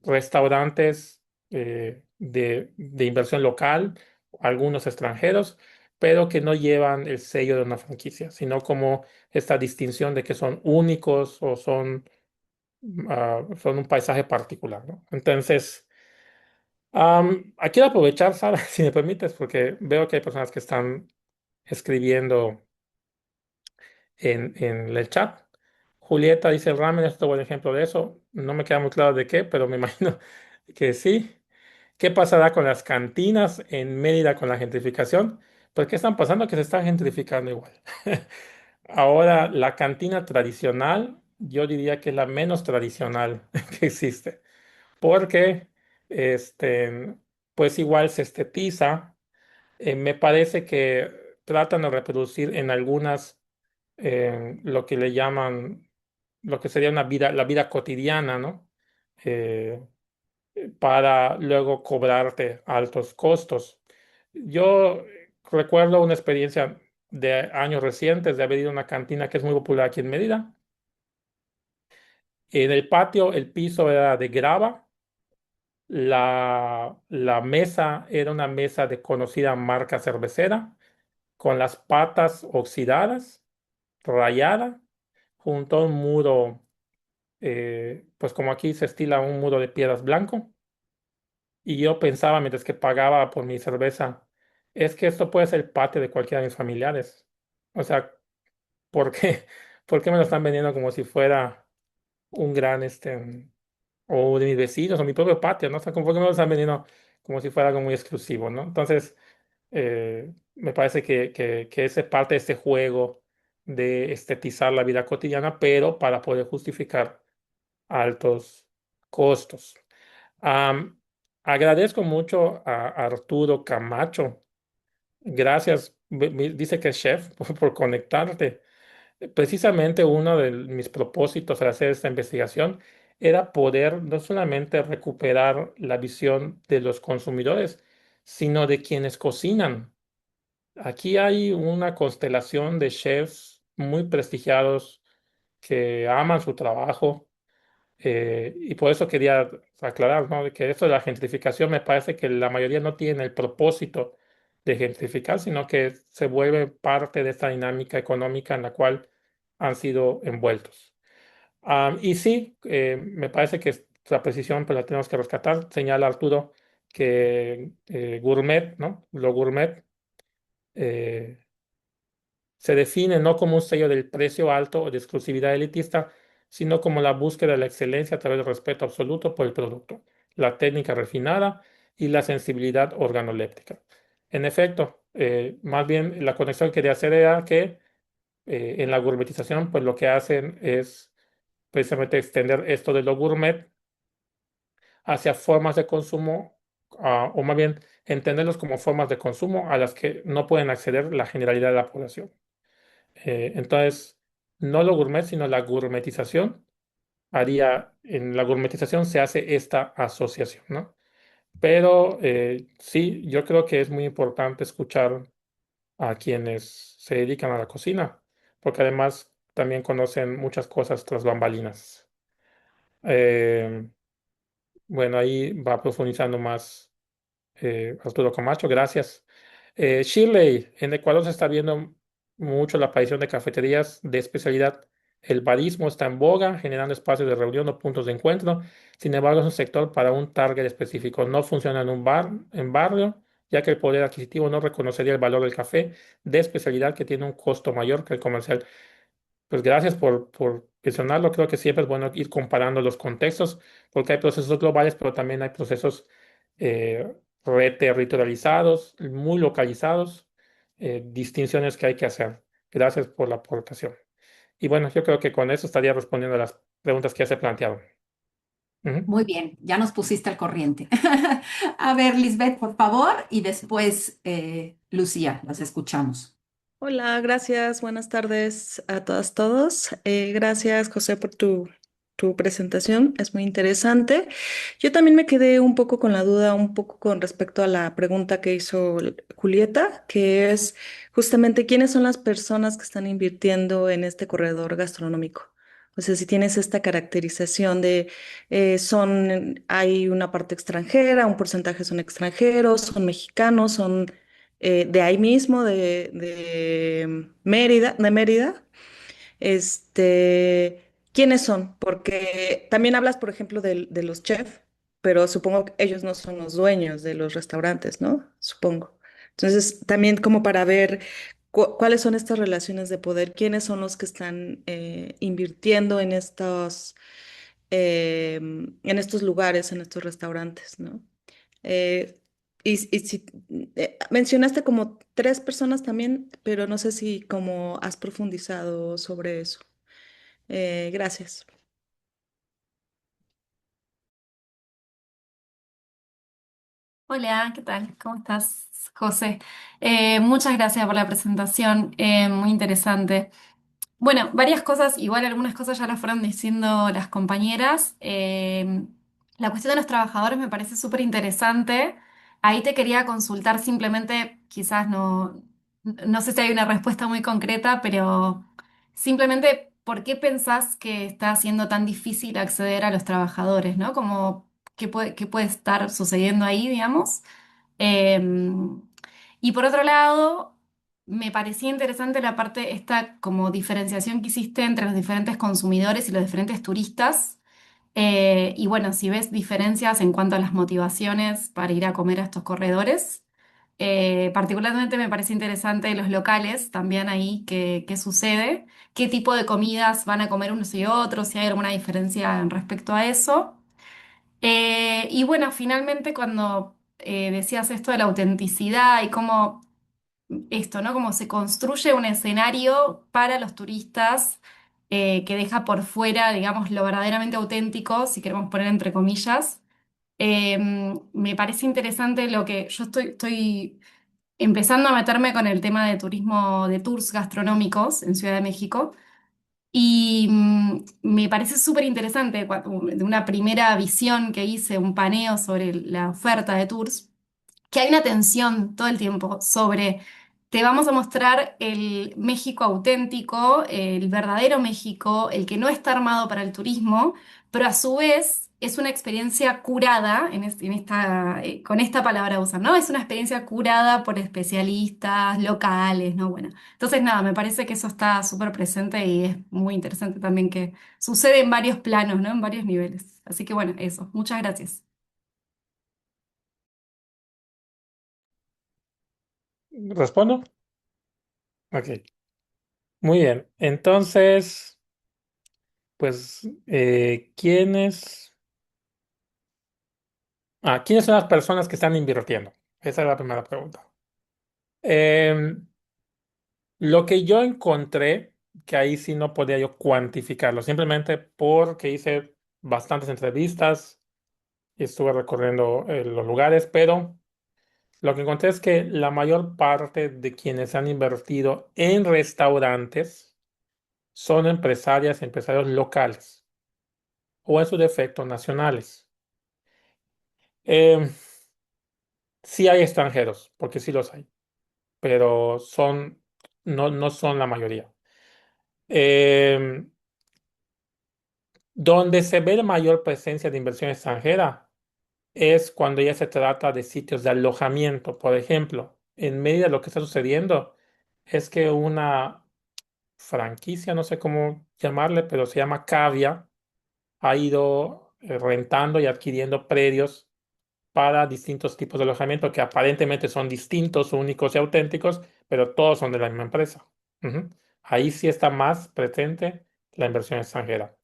restaurantes de inversión local, algunos extranjeros, pero que no llevan el sello de una franquicia, sino como esta distinción de que son únicos o son un paisaje particular, ¿no? Entonces, quiero aprovechar, Sara, si me permites, porque veo que hay personas que están escribiendo en el chat. Julieta dice el ramen, es un buen ejemplo de eso. No me queda muy claro de qué, pero me imagino que sí. ¿Qué pasará con las cantinas en Mérida con la gentrificación? Pues, ¿qué están pasando? Que se están gentrificando igual. Ahora, la cantina tradicional, yo diría que es la menos tradicional que existe, porque este, pues igual se estetiza. Me parece que tratan de reproducir en algunas lo que le llaman, lo que sería la vida cotidiana, ¿no? Eh, para luego cobrarte altos costos. Yo recuerdo una experiencia de años recientes de haber ido a una cantina que es muy popular aquí en Mérida. En el patio el piso era de grava, la mesa era una mesa de conocida marca cervecera, con las patas oxidadas, rayada, junto a un muro, pues como aquí se estila un muro de piedras blanco. Y yo pensaba mientras que pagaba por mi cerveza, es que esto puede ser el patio de cualquiera de mis familiares. O sea, ¿por qué? ¿Por qué me lo están vendiendo como si fuera un gran, o de mis vecinos, o mi propio patio, ¿no? O sea, ¿por qué me lo están vendiendo como si fuera algo muy exclusivo, ¿no? Entonces, me parece que es parte de este juego de estetizar la vida cotidiana, pero para poder justificar altos costos. Am, Agradezco mucho a Arturo Camacho. Gracias. Dice que es chef por conectarte. Precisamente uno de mis propósitos al hacer esta investigación era poder no solamente recuperar la visión de los consumidores, sino de quienes cocinan. Aquí hay una constelación de chefs muy prestigiados que aman su trabajo, y por eso quería aclarar, ¿no? De que esto de la gentrificación me parece que la mayoría no tiene el propósito de gentrificar, sino que se vuelve parte de esta dinámica económica en la cual han sido envueltos. Y sí, me parece que la precisión pues la tenemos que rescatar. Señala Arturo que gourmet, ¿no? Lo gourmet eh, se define no como un sello del precio alto o de exclusividad elitista, sino como la búsqueda de la excelencia a través del respeto absoluto por el producto, la técnica refinada y la sensibilidad organoléptica. En efecto, más bien la conexión que quería hacer era que en la gourmetización, pues lo que hacen es precisamente extender esto de lo gourmet hacia formas de consumo, o más bien entenderlos como formas de consumo a las que no pueden acceder la generalidad de la población. Entonces, no lo gourmet, sino la gourmetización en la gourmetización se hace esta asociación, ¿no? Pero sí, yo creo que es muy importante escuchar a quienes se dedican a la cocina, porque además también conocen muchas cosas tras bambalinas. Eh, bueno, ahí va profundizando más Arturo Camacho, gracias. Shirley, en Ecuador se está viendo mucho la aparición de cafeterías de especialidad. El barismo está en boga, generando espacios de reunión o puntos de encuentro. Sin embargo, es un sector para un target específico. No funciona en un bar, en barrio, ya que el poder adquisitivo no reconocería el valor del café de especialidad que tiene un costo mayor que el comercial. Pues gracias por mencionarlo. Creo que siempre es bueno ir comparando los contextos, porque hay procesos globales, pero también hay procesos reterritorializados, muy localizados, distinciones que hay que hacer. Gracias por la aportación. Y bueno, yo creo que con eso estaría respondiendo a las preguntas que ya se plantearon. Ujú. Muy bien, ya nos pusiste al corriente. A ver, Lisbeth, por favor, y después Lucía, las escuchamos. Hola, gracias. Buenas tardes a todas, todos. Gracias, José, por tu presentación. Es muy interesante. Yo también me quedé un poco con la duda, un poco con respecto a la pregunta que hizo Julieta, que es justamente quiénes son las personas que están invirtiendo en este corredor gastronómico. O sea, si tienes esta caracterización de hay una parte extranjera, un porcentaje son extranjeros, son mexicanos, son de ahí mismo, de Mérida. ¿Quiénes son? Porque también hablas, por ejemplo, de los chefs, pero supongo que ellos no son los dueños de los restaurantes, ¿no? Supongo. Entonces, también como para ver cuáles son estas relaciones de poder, quiénes son los que están invirtiendo en estos lugares, en estos restaurantes, ¿no? Eh, y si mencionaste como tres personas también, pero no sé si como has profundizado sobre eso. Gracias. Hola, ¿qué tal? ¿Cómo estás, José? Muchas gracias por la presentación, muy interesante. Bueno, varias cosas, igual algunas cosas ya las fueron diciendo las compañeras. La cuestión de los trabajadores me parece súper interesante. Ahí te quería consultar simplemente, quizás no sé si hay una respuesta muy concreta, pero simplemente, ¿por qué pensás que está siendo tan difícil acceder a los trabajadores, ¿no? Como, qué puede estar sucediendo ahí, digamos? Em, y por otro lado, me parecía interesante la parte, esta como diferenciación que hiciste entre los diferentes consumidores y los diferentes turistas. Y bueno, si ves diferencias en cuanto a las motivaciones para ir a comer a estos corredores. Particularmente me parece interesante los locales, también ahí qué sucede, qué tipo de comidas van a comer unos y otros, si hay alguna diferencia en respecto a eso. Y bueno, finalmente cuando decías esto de la autenticidad y cómo esto, ¿no? Cómo se construye un escenario para los turistas que deja por fuera, digamos, lo verdaderamente auténtico, si queremos poner entre comillas. Me parece interesante lo que yo estoy empezando a meterme con el tema de turismo, de tours gastronómicos en Ciudad de México. Y me parece súper interesante, de una primera visión que hice, un paneo sobre la oferta de tours, que hay una tensión todo el tiempo sobre, te vamos a mostrar el México auténtico, el verdadero México, el que no está armado para el turismo, pero a su vez es una experiencia curada, con esta palabra usan, ¿no? Es una experiencia curada por especialistas locales, ¿no? Bueno, entonces nada, me parece que eso está súper presente y es muy interesante también que sucede en varios planos, ¿no? En varios niveles. Así que bueno, eso. Muchas gracias. ¿Respondo? Ok, muy bien. Entonces, pues, ¿quiénes son las personas que están invirtiendo? Esa es la primera pregunta. Em, lo que yo encontré, que ahí sí no podía yo cuantificarlo, simplemente porque hice bastantes entrevistas y estuve recorriendo los lugares, pero lo que encontré es que la mayor parte de quienes han invertido en restaurantes son empresarias, empresarios locales o en su defecto nacionales. Eh, sí hay extranjeros, porque sí los hay, pero no son la mayoría. Eh, donde se ve la mayor presencia de inversión extranjera es cuando ya se trata de sitios de alojamiento. Por ejemplo, en Mérida lo que está sucediendo es que una franquicia, no sé cómo llamarle, pero se llama Cavia, ha ido rentando y adquiriendo predios para distintos tipos de alojamiento que aparentemente son distintos, únicos y auténticos, pero todos son de la misma empresa. Ujú. Ahí sí está más presente la inversión extranjera.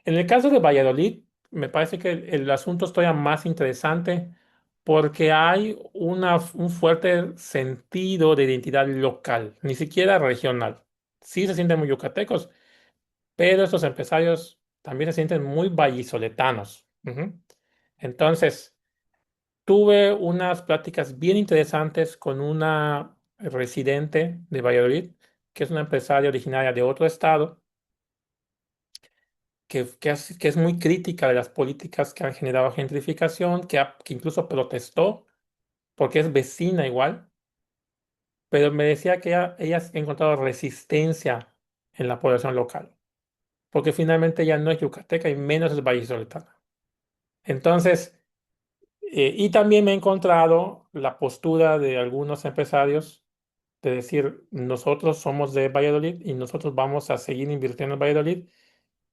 En el caso de Valladolid, me parece que el asunto es todavía más interesante porque hay un fuerte sentido de identidad local, ni siquiera regional. Sí se sienten muy yucatecos, pero estos empresarios también se sienten muy vallisoletanos. Ujú. Entonces, tuve unas pláticas bien interesantes con una residente de Valladolid, que es una empresaria originaria de otro estado, que es muy crítica de las políticas que han generado gentrificación, que incluso protestó porque es vecina igual, pero me decía que ella ha encontrado resistencia en la población local, porque finalmente ella no es yucateca y menos es vallisoletana. Entonces, y también me he encontrado la postura de algunos empresarios de decir, nosotros somos de Valladolid y nosotros vamos a seguir invirtiendo en Valladolid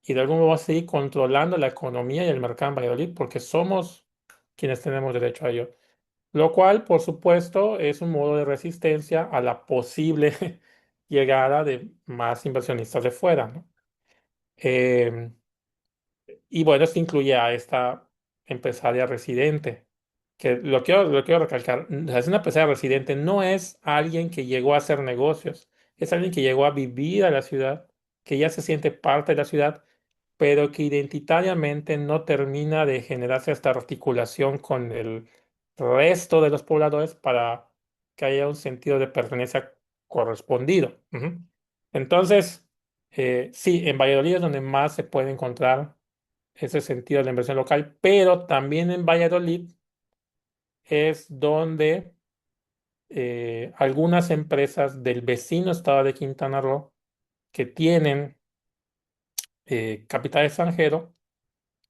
y de algún modo vamos a seguir controlando la economía y el mercado en Valladolid porque somos quienes tenemos derecho a ello. Lo cual, por supuesto, es un modo de resistencia a la posible llegada de más inversionistas de fuera, ¿no? Em, y bueno, esto incluye a esta empresaria residente, que lo quiero recalcar, es una empresaria residente, no es alguien que llegó a hacer negocios, es alguien que llegó a vivir a la ciudad, que ya se siente parte de la ciudad, pero que identitariamente no termina de generarse esta articulación con el resto de los pobladores para que haya un sentido de pertenencia correspondido. Ujú. Entonces, sí, en Valladolid es donde más se puede encontrar ese sentido de la inversión local, pero también en Valladolid es donde algunas empresas del vecino estado de Quintana Roo que tienen capital extranjero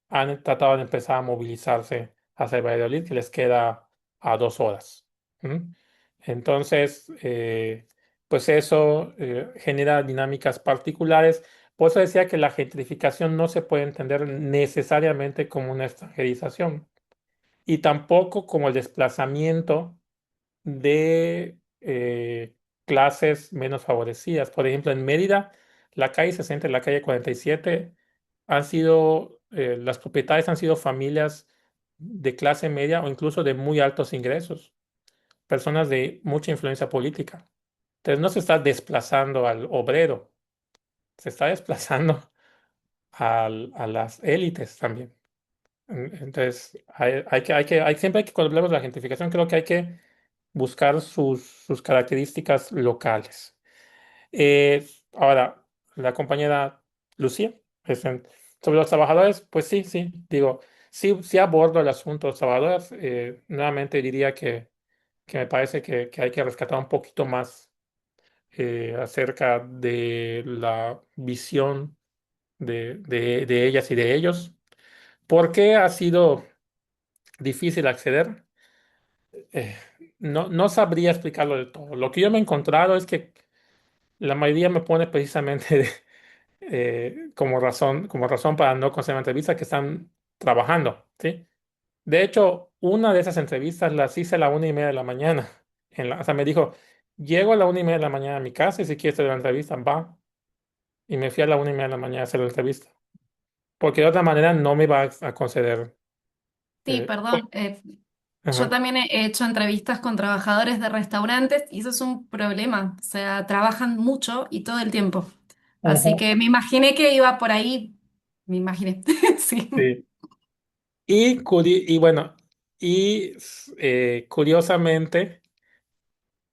han tratado de empezar a movilizarse hacia Valladolid, que les queda a 2 horas. ¿Mm? Entonces, pues eso genera dinámicas particulares. Por eso decía que la gentrificación no se puede entender necesariamente como una extranjerización y tampoco como el desplazamiento de clases menos favorecidas. Por ejemplo, en Mérida, la calle 60 y la calle 47 han sido, las propietarias han sido familias de clase media o incluso de muy altos ingresos, personas de mucha influencia política. Entonces no se está desplazando al obrero, se está desplazando a las élites también. Entonces, siempre que cuando hablamos de la gentrificación, creo que hay que buscar sus características locales. Ahora, la compañera Lucía, sobre los trabajadores, pues sí, sí, digo, sí, sí abordo el asunto de los trabajadores. Nuevamente diría que me parece que hay que rescatar un poquito más acerca de la visión de ellas y de ellos. ¿Por qué ha sido difícil acceder? Eh, no sabría explicarlo del todo. Lo que yo me he encontrado es que la mayoría me pone precisamente como razón para no conceder una entrevista que están trabajando, ¿sí? De hecho, una de esas entrevistas las hice a la 1:30 de la mañana. O sea, me dijo, llego a la 1:30 de la mañana a mi casa y si quieres hacer la entrevista, va. Y me fui a la 1:30 de la mañana a hacer la entrevista. Porque de otra manera no me va a conceder. Sí, Bueno, perdón. Yo ajá. también he hecho entrevistas con trabajadores de restaurantes y eso es un problema. O sea, trabajan mucho y todo el tiempo. Así Ujú. que me imaginé que iba por ahí. Me imaginé. Sí. Sí. Y bueno, curiosamente,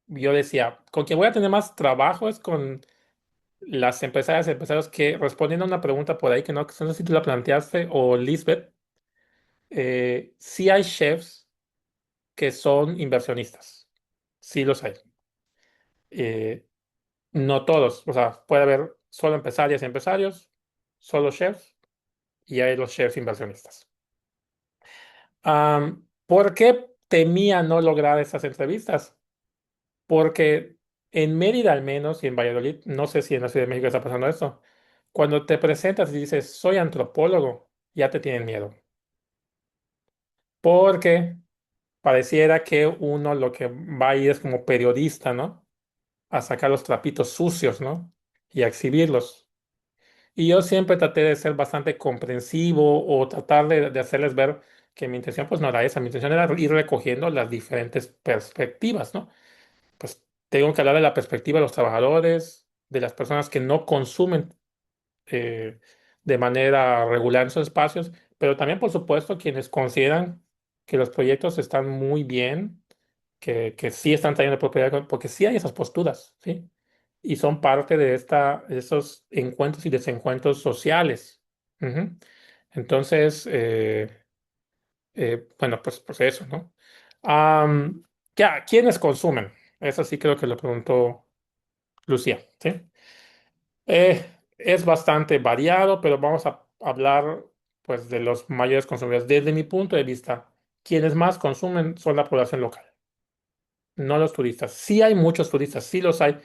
yo decía, con quien voy a tener más trabajo es con las empresarias y empresarios que respondiendo a una pregunta por ahí que no sé si tú la planteaste o Lisbeth, sí hay chefs que son inversionistas, sí los hay. Eh, no todos, o sea, puede haber solo empresarias y empresarios, solo chefs y hay los chefs inversionistas. ¿Por qué temía no lograr esas entrevistas? Porque en Mérida al menos y en Valladolid, no sé si en la Ciudad de México está pasando esto, cuando te presentas y dices soy antropólogo, ya te tienen miedo. Porque pareciera que uno lo que va a ir es como periodista, ¿no? A sacar los trapitos sucios, ¿no? Y a exhibirlos. Y yo siempre traté de ser bastante comprensivo o tratar de hacerles ver que mi intención pues no era esa, mi intención era ir recogiendo las diferentes perspectivas, ¿no? Pues tengo que hablar de la perspectiva de los trabajadores, de las personas que no consumen de manera regular en esos espacios, pero también, por supuesto, quienes consideran que los proyectos están muy bien, que sí están trayendo propiedad, porque sí hay esas posturas, ¿sí? Y son parte de esos encuentros y desencuentros sociales. Ujú. Entonces, bueno, pues eso, ¿no? Am, ya, ¿quiénes consumen? Eso sí creo que lo preguntó Lucía, ¿sí? Es bastante variado, pero vamos a hablar pues de los mayores consumidores. Desde mi punto de vista, quienes más consumen son la población local, no los turistas. Sí hay muchos turistas, sí los hay.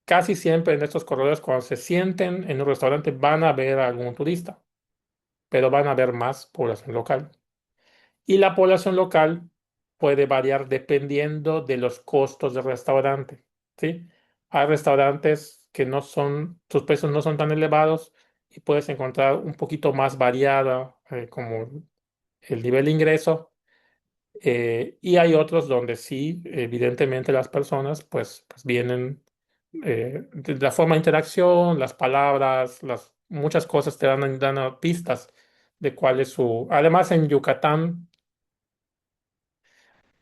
Casi siempre en estos corredores, cuando se sienten en un restaurante, van a ver a algún turista, pero van a ver más población local. Y la población local puede variar dependiendo de los costos del restaurante, ¿sí? Hay restaurantes que no son, sus precios no son tan elevados y puedes encontrar un poquito más variada como el nivel de ingreso. Y hay otros donde sí, evidentemente las personas pues vienen de la forma de interacción, las palabras, muchas cosas te dan pistas de cuál es su... Además en Yucatán,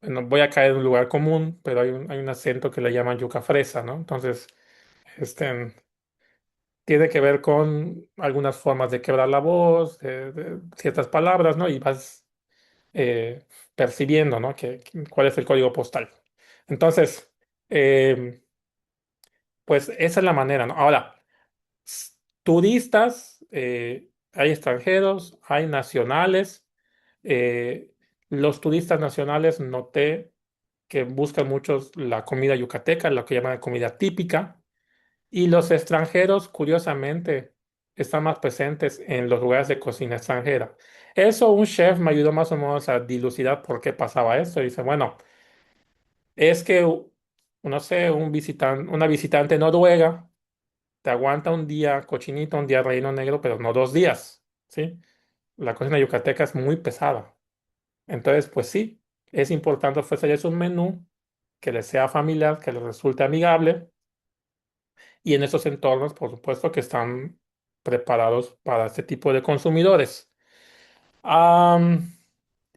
no voy a caer en un lugar común, pero hay un acento que le llaman yuca fresa, ¿no? Entonces, este, tiene que ver con algunas formas de quebrar la voz, de ciertas palabras, ¿no? Y vas eh, percibiendo, ¿no? Cuál es el código postal. Entonces, eh, pues esa es la manera, ¿no? Ahora, turistas, hay extranjeros, hay nacionales. eh, los turistas nacionales noté que buscan muchos la comida yucateca, lo que llaman la comida típica, y los extranjeros, curiosamente, están más presentes en los lugares de cocina extranjera. Eso un chef me ayudó más o menos a dilucidar por qué pasaba esto. Dice, bueno, es que, no sé, una visitante noruega te aguanta un día cochinito, un día relleno negro, pero no 2 días, ¿sí? La cocina yucateca es muy pesada. Entonces, pues sí, es importante ofrecerles un menú que les sea familiar, que les resulte amigable, y en esos entornos, por supuesto, que están preparados para este tipo de consumidores. Am,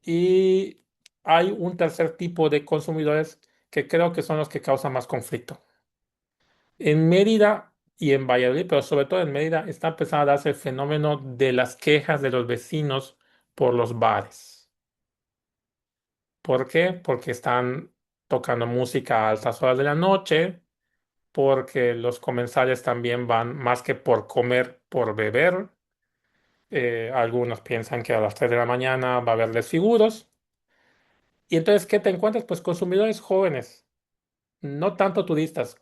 y hay un tercer tipo de consumidores que creo que son los que causan más conflicto. En Mérida y en Valladolid, pero sobre todo en Mérida, está empezando a darse el fenómeno de las quejas de los vecinos por los bares. ¿Por qué? Porque están tocando música a altas horas de la noche, porque los comensales también van más que por comer, por beber. Algunos piensan que a las 3 de la mañana va a haber desfiguros. Y entonces, ¿qué te encuentras? Pues consumidores jóvenes, no tanto turistas,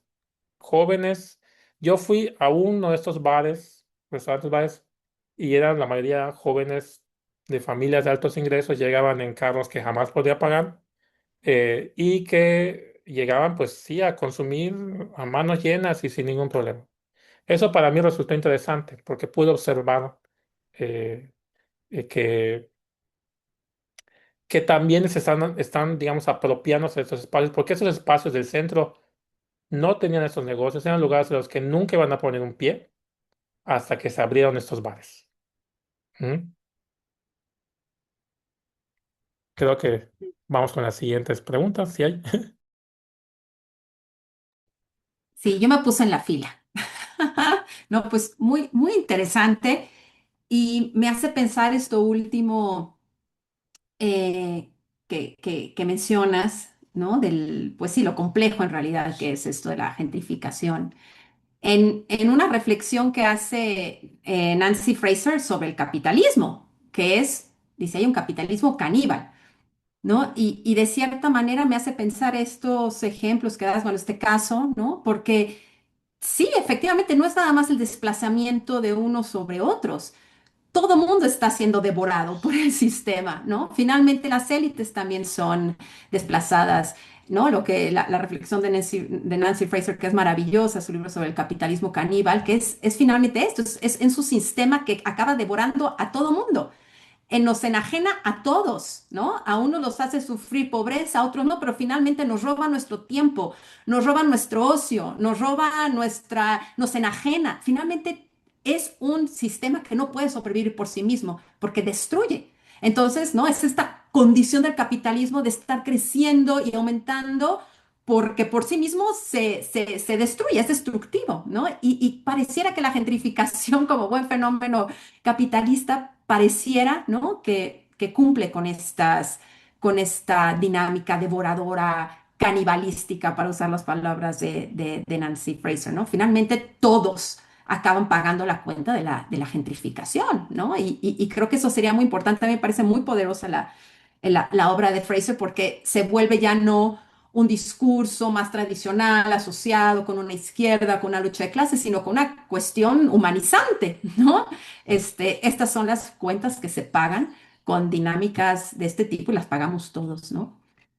jóvenes. Yo fui a uno de estos bares, restaurantes, bares, y eran la mayoría jóvenes de familias de altos ingresos, llegaban en carros que jamás podía pagar y que llegaban pues sí a consumir a manos llenas y sin ningún problema. Eso para mí resultó interesante porque pude observar eh, que también están, digamos, apropiándose de estos espacios, porque esos espacios del centro no tenían estos negocios, eran lugares en los que nunca iban a poner un pie hasta que se abrieron estos bares. ¿Mm? Creo que vamos con las siguientes preguntas, si hay. Sí, yo me puse en la fila. No, pues muy, muy interesante y me hace pensar esto último que mencionas, ¿no? Pues sí, lo complejo en realidad que es esto de la gentrificación. En una reflexión que hace Nancy Fraser sobre el capitalismo, que es, dice, hay un capitalismo caníbal, ¿no? Y de cierta manera me hace pensar estos ejemplos que das, bueno, este caso, ¿no? Porque sí, efectivamente, no es nada más el desplazamiento de unos sobre otros. Todo mundo está siendo devorado por el sistema, ¿no? Finalmente las élites también son desplazadas, ¿no? La reflexión de Nancy Fraser, que es maravillosa, su libro sobre el capitalismo caníbal, que es finalmente esto, es en su sistema que acaba devorando a todo mundo nos enajena a todos, ¿no? A unos los hace sufrir pobreza, a otros no, pero finalmente nos roba nuestro tiempo, nos roba nuestro ocio, nos roba nos enajena. Finalmente es un sistema que no puede sobrevivir por sí mismo porque destruye. Entonces, ¿no? Es esta condición del capitalismo de estar creciendo y aumentando porque por sí mismo se destruye, es destructivo, ¿no? Y pareciera que la gentrificación como buen fenómeno capitalista pareciera, ¿no? Que cumple con esta dinámica devoradora, canibalística, para usar las palabras de Nancy Fraser, ¿no? Finalmente todos acaban pagando la cuenta de la gentrificación, ¿no? Y creo que eso sería muy importante. A mí me parece muy poderosa la obra de Fraser porque se vuelve ya no un discurso más tradicional asociado con una izquierda, con una lucha de clases, sino con una cuestión humanizante, ¿no? Estas son las cuentas que se pagan con dinámicas de este tipo y las pagamos todos, ¿no?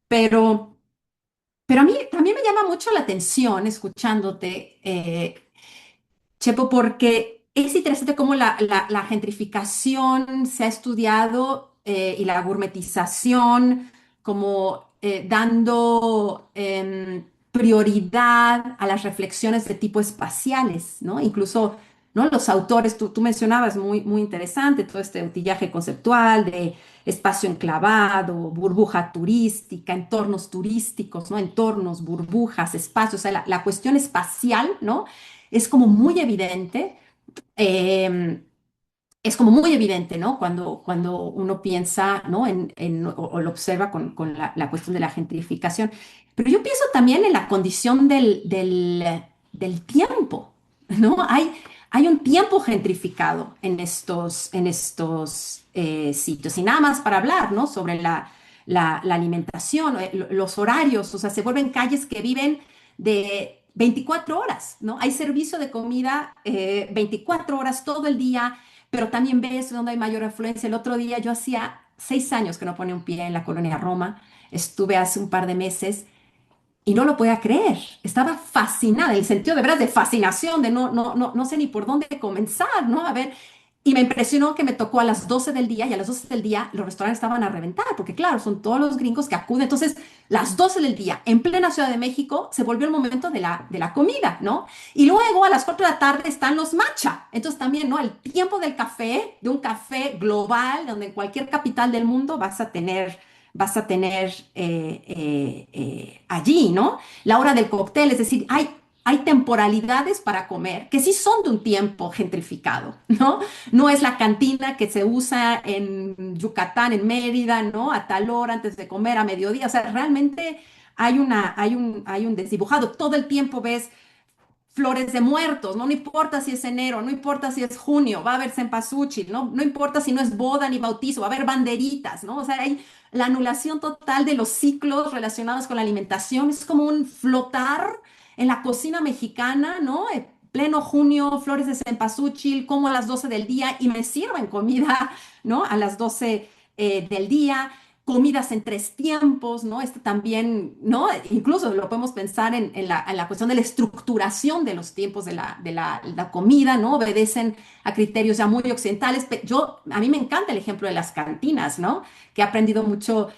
Pero, pero a mí también me llama mucho la atención escuchándote, Chepo, porque es interesante cómo la gentrificación se ha estudiado y la gourmetización, como dando prioridad a las reflexiones de tipo espaciales, ¿no? Incluso, ¿no? Los autores, tú mencionabas muy, muy interesante todo este utillaje conceptual de espacio enclavado, burbuja turística, entornos turísticos, ¿no? Entornos, burbujas, espacios, o sea, la cuestión espacial, ¿no? Es como muy evidente, eh, es como muy evidente, ¿no? Cuando uno piensa, ¿no? O lo observa con la cuestión de la gentrificación. Pero yo pienso también en la condición del tiempo, ¿no? Hay un tiempo gentrificado en estos sitios. Y nada más para hablar, ¿no? Sobre la alimentación, los horarios, o sea, se vuelven calles que viven de 24 horas, ¿no? Hay servicio de comida 24 horas todo el día, pero también ves donde hay mayor afluencia. El otro día yo hacía 6 años que no ponía un pie en la colonia Roma, estuve hace un par de meses y no lo podía creer. Estaba fascinada, en el sentido de verdad de fascinación, de no sé ni por dónde comenzar, ¿no? A ver, y me impresionó que me tocó a las 12 del día y a las 12 del día los restaurantes estaban a reventar, porque claro, son todos los gringos que acuden. Entonces, las 12 del día, en plena Ciudad de México, se volvió el momento de la comida, ¿no? Y luego a las 4 de la tarde están los matcha. Entonces también, ¿no? El tiempo del café, de un café global, donde en cualquier capital del mundo vas a tener allí, ¿no? La hora del cóctel, es decir, hay temporalidades para comer que sí son de un tiempo gentrificado, ¿no? No es la cantina que se usa en Yucatán, en Mérida, ¿no? A tal hora antes de comer, a mediodía. O sea, realmente hay un desdibujado. Todo el tiempo ves flores de muertos, ¿no? No importa si es enero, no importa si es junio, va a haber cempasúchil, ¿no? No importa si no es boda ni bautizo, va a haber banderitas, ¿no? O sea, hay la anulación total de los ciclos relacionados con la alimentación. Es como un flotar en la cocina mexicana, ¿no? En pleno junio, flores de cempasúchil, como a las 12 del día y me sirven comida, ¿no? A las 12 del día, comidas en tres tiempos, ¿no? Este también, ¿no? Incluso lo podemos pensar en la cuestión de la estructuración de los tiempos de la comida, ¿no? Obedecen a criterios ya muy occidentales. A mí me encanta el ejemplo de las cantinas, ¿no? Que he aprendido mucho.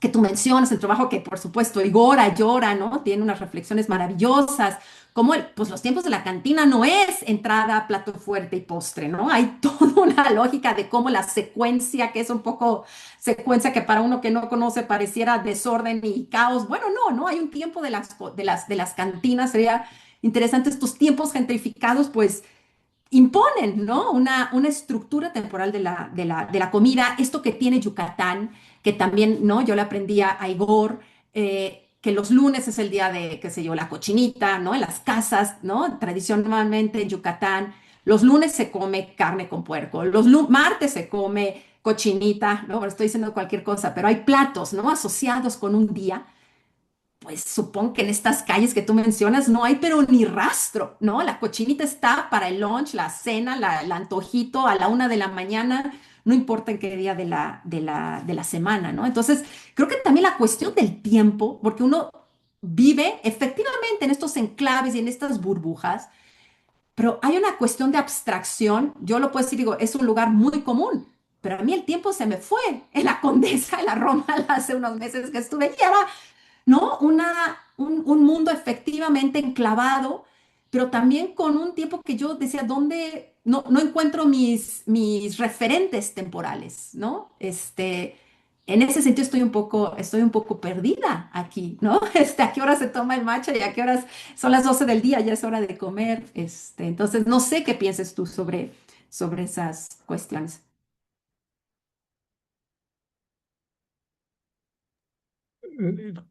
Que tú mencionas, el trabajo que por supuesto Igor Ayora, ¿no? Tiene unas reflexiones maravillosas, como pues los tiempos de la cantina no es entrada, plato fuerte y postre, ¿no? Hay toda una lógica de cómo la secuencia, que es un poco secuencia que para uno que no conoce pareciera desorden y caos. Bueno, no, hay un tiempo de las cantinas, sería interesante estos tiempos gentrificados, pues imponen, ¿no? Una estructura temporal de la comida. Esto que tiene Yucatán, que también, ¿no? Yo le aprendí a Igor, que los lunes es el día de, qué sé yo, la cochinita, ¿no? En las casas, ¿no? Tradicionalmente en Yucatán, los lunes se come carne con puerco, los martes se come cochinita, ¿no? Bueno, estoy diciendo cualquier cosa, pero hay platos, ¿no? Asociados con un día, pues supongo que en estas calles que tú mencionas no hay pero ni rastro, ¿no? La cochinita está para el lunch, la cena, el antojito a la 1 de la mañana, no importa en qué día de la semana, ¿no? Entonces, creo que también la cuestión del tiempo, porque uno vive efectivamente en estos enclaves y en estas burbujas, pero hay una cuestión de abstracción, yo lo puedo decir, digo, es un lugar muy común. Pero a mí el tiempo se me fue en la Condesa, en la Roma, hace unos meses que estuve y era, ¿no? Un mundo efectivamente enclavado, pero también con un tiempo que yo decía, ¿dónde? No encuentro mis referentes temporales, ¿no? En ese sentido estoy un poco perdida aquí, ¿no? ¿A qué hora se toma el matcha y a qué horas son las 12 del día? Ya es hora de comer. Entonces, no sé qué pienses tú sobre esas cuestiones.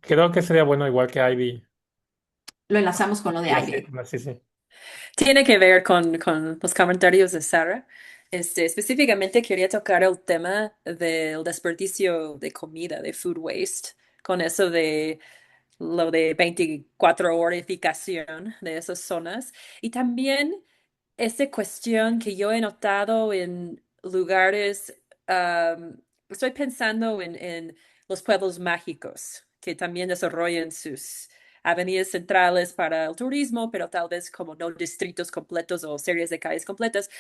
Creo que sería bueno, igual que Ivy. Lo enlazamos con lo de Y así, Ivy. sí, sí. Tiene que ver con los comentarios de Sara. Específicamente quería tocar el tema del desperdicio de comida, de food waste, con eso de lo de 24 horificación de esas zonas. Y también esta cuestión que yo he notado en lugares, estoy pensando en los pueblos mágicos, que también desarrollan sus avenidas centrales para el turismo, pero tal vez como no distritos completos o series de calles completas.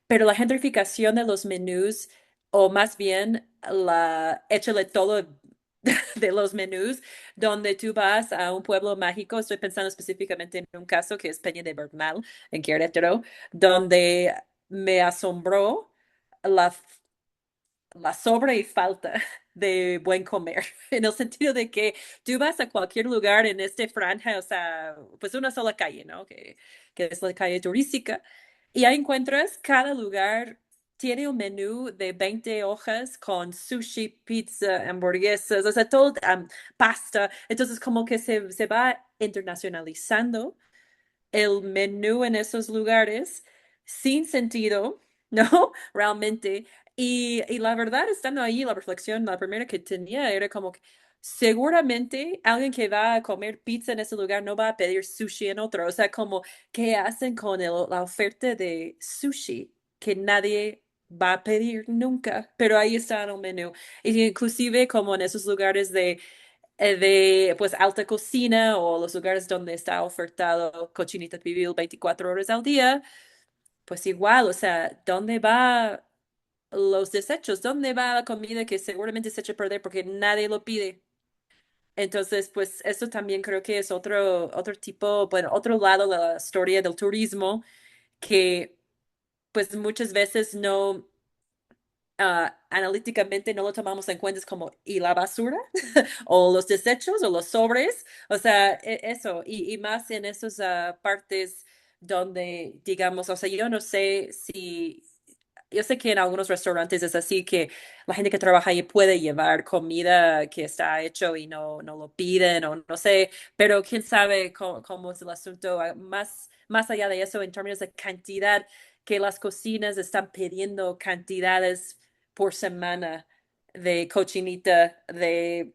Pero la gentrificación de los menús, o más bien échale todo de los menús, donde tú vas a un pueblo mágico, estoy pensando específicamente en un caso que es Peña de Bernal, en Querétaro, donde me asombró la la sobre y falta de buen comer, en el sentido de que tú vas a cualquier lugar en este franja, o sea, pues una sola calle, ¿no? Que es la calle turística, y ahí encuentras cada lugar. Tiene un menú de 20 hojas con sushi, pizza, hamburguesas, o sea, todo, pasta. Entonces, como que se va internacionalizando el menú en esos lugares sin sentido, ¿no? Realmente. Y la verdad, estando ahí, la reflexión, la primera que tenía era como que seguramente alguien que va a comer pizza en ese lugar no va a pedir sushi en otro. O sea, como, ¿qué hacen con la oferta de sushi que nadie va a pedir nunca? Pero ahí está en el menú. Y inclusive como en esos lugares de pues alta cocina o los lugares donde está ofertado cochinita pibil 24 horas al día, pues igual, o sea, ¿dónde va los desechos? ¿Dónde va la comida que seguramente se echa a perder porque nadie lo pide? Entonces, pues eso también creo que es otro tipo, bueno, otro lado de la historia del turismo que pues muchas veces no, analíticamente no lo tomamos en cuenta, es como, ¿y la basura? O los desechos o los sobres, o sea, eso, y más en esas partes donde, digamos, o sea, yo no sé si, yo sé que en algunos restaurantes es así que la gente que trabaja ahí puede llevar comida que está hecho y no lo piden o no sé, pero quién sabe cómo es el asunto, más allá de eso, en términos de cantidad, que las cocinas están pidiendo cantidades por semana de cochinita, de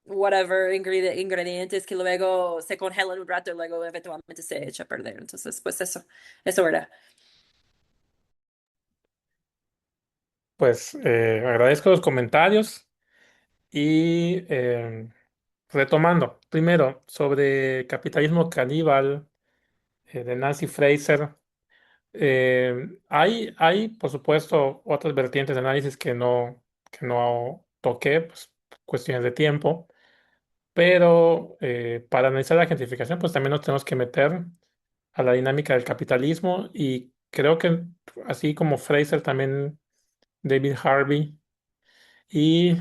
whatever ingredientes que luego se congelan un rato y luego eventualmente se echa a perder. Entonces, pues eso era. Pues agradezco los comentarios y retomando, primero, sobre capitalismo caníbal de Nancy Fraser. Hay, por supuesto, otras vertientes de análisis que no toqué, pues, cuestiones de tiempo, pero para analizar la gentrificación, pues también nos tenemos que meter a la dinámica del capitalismo y creo que así como Fraser, también David Harvey y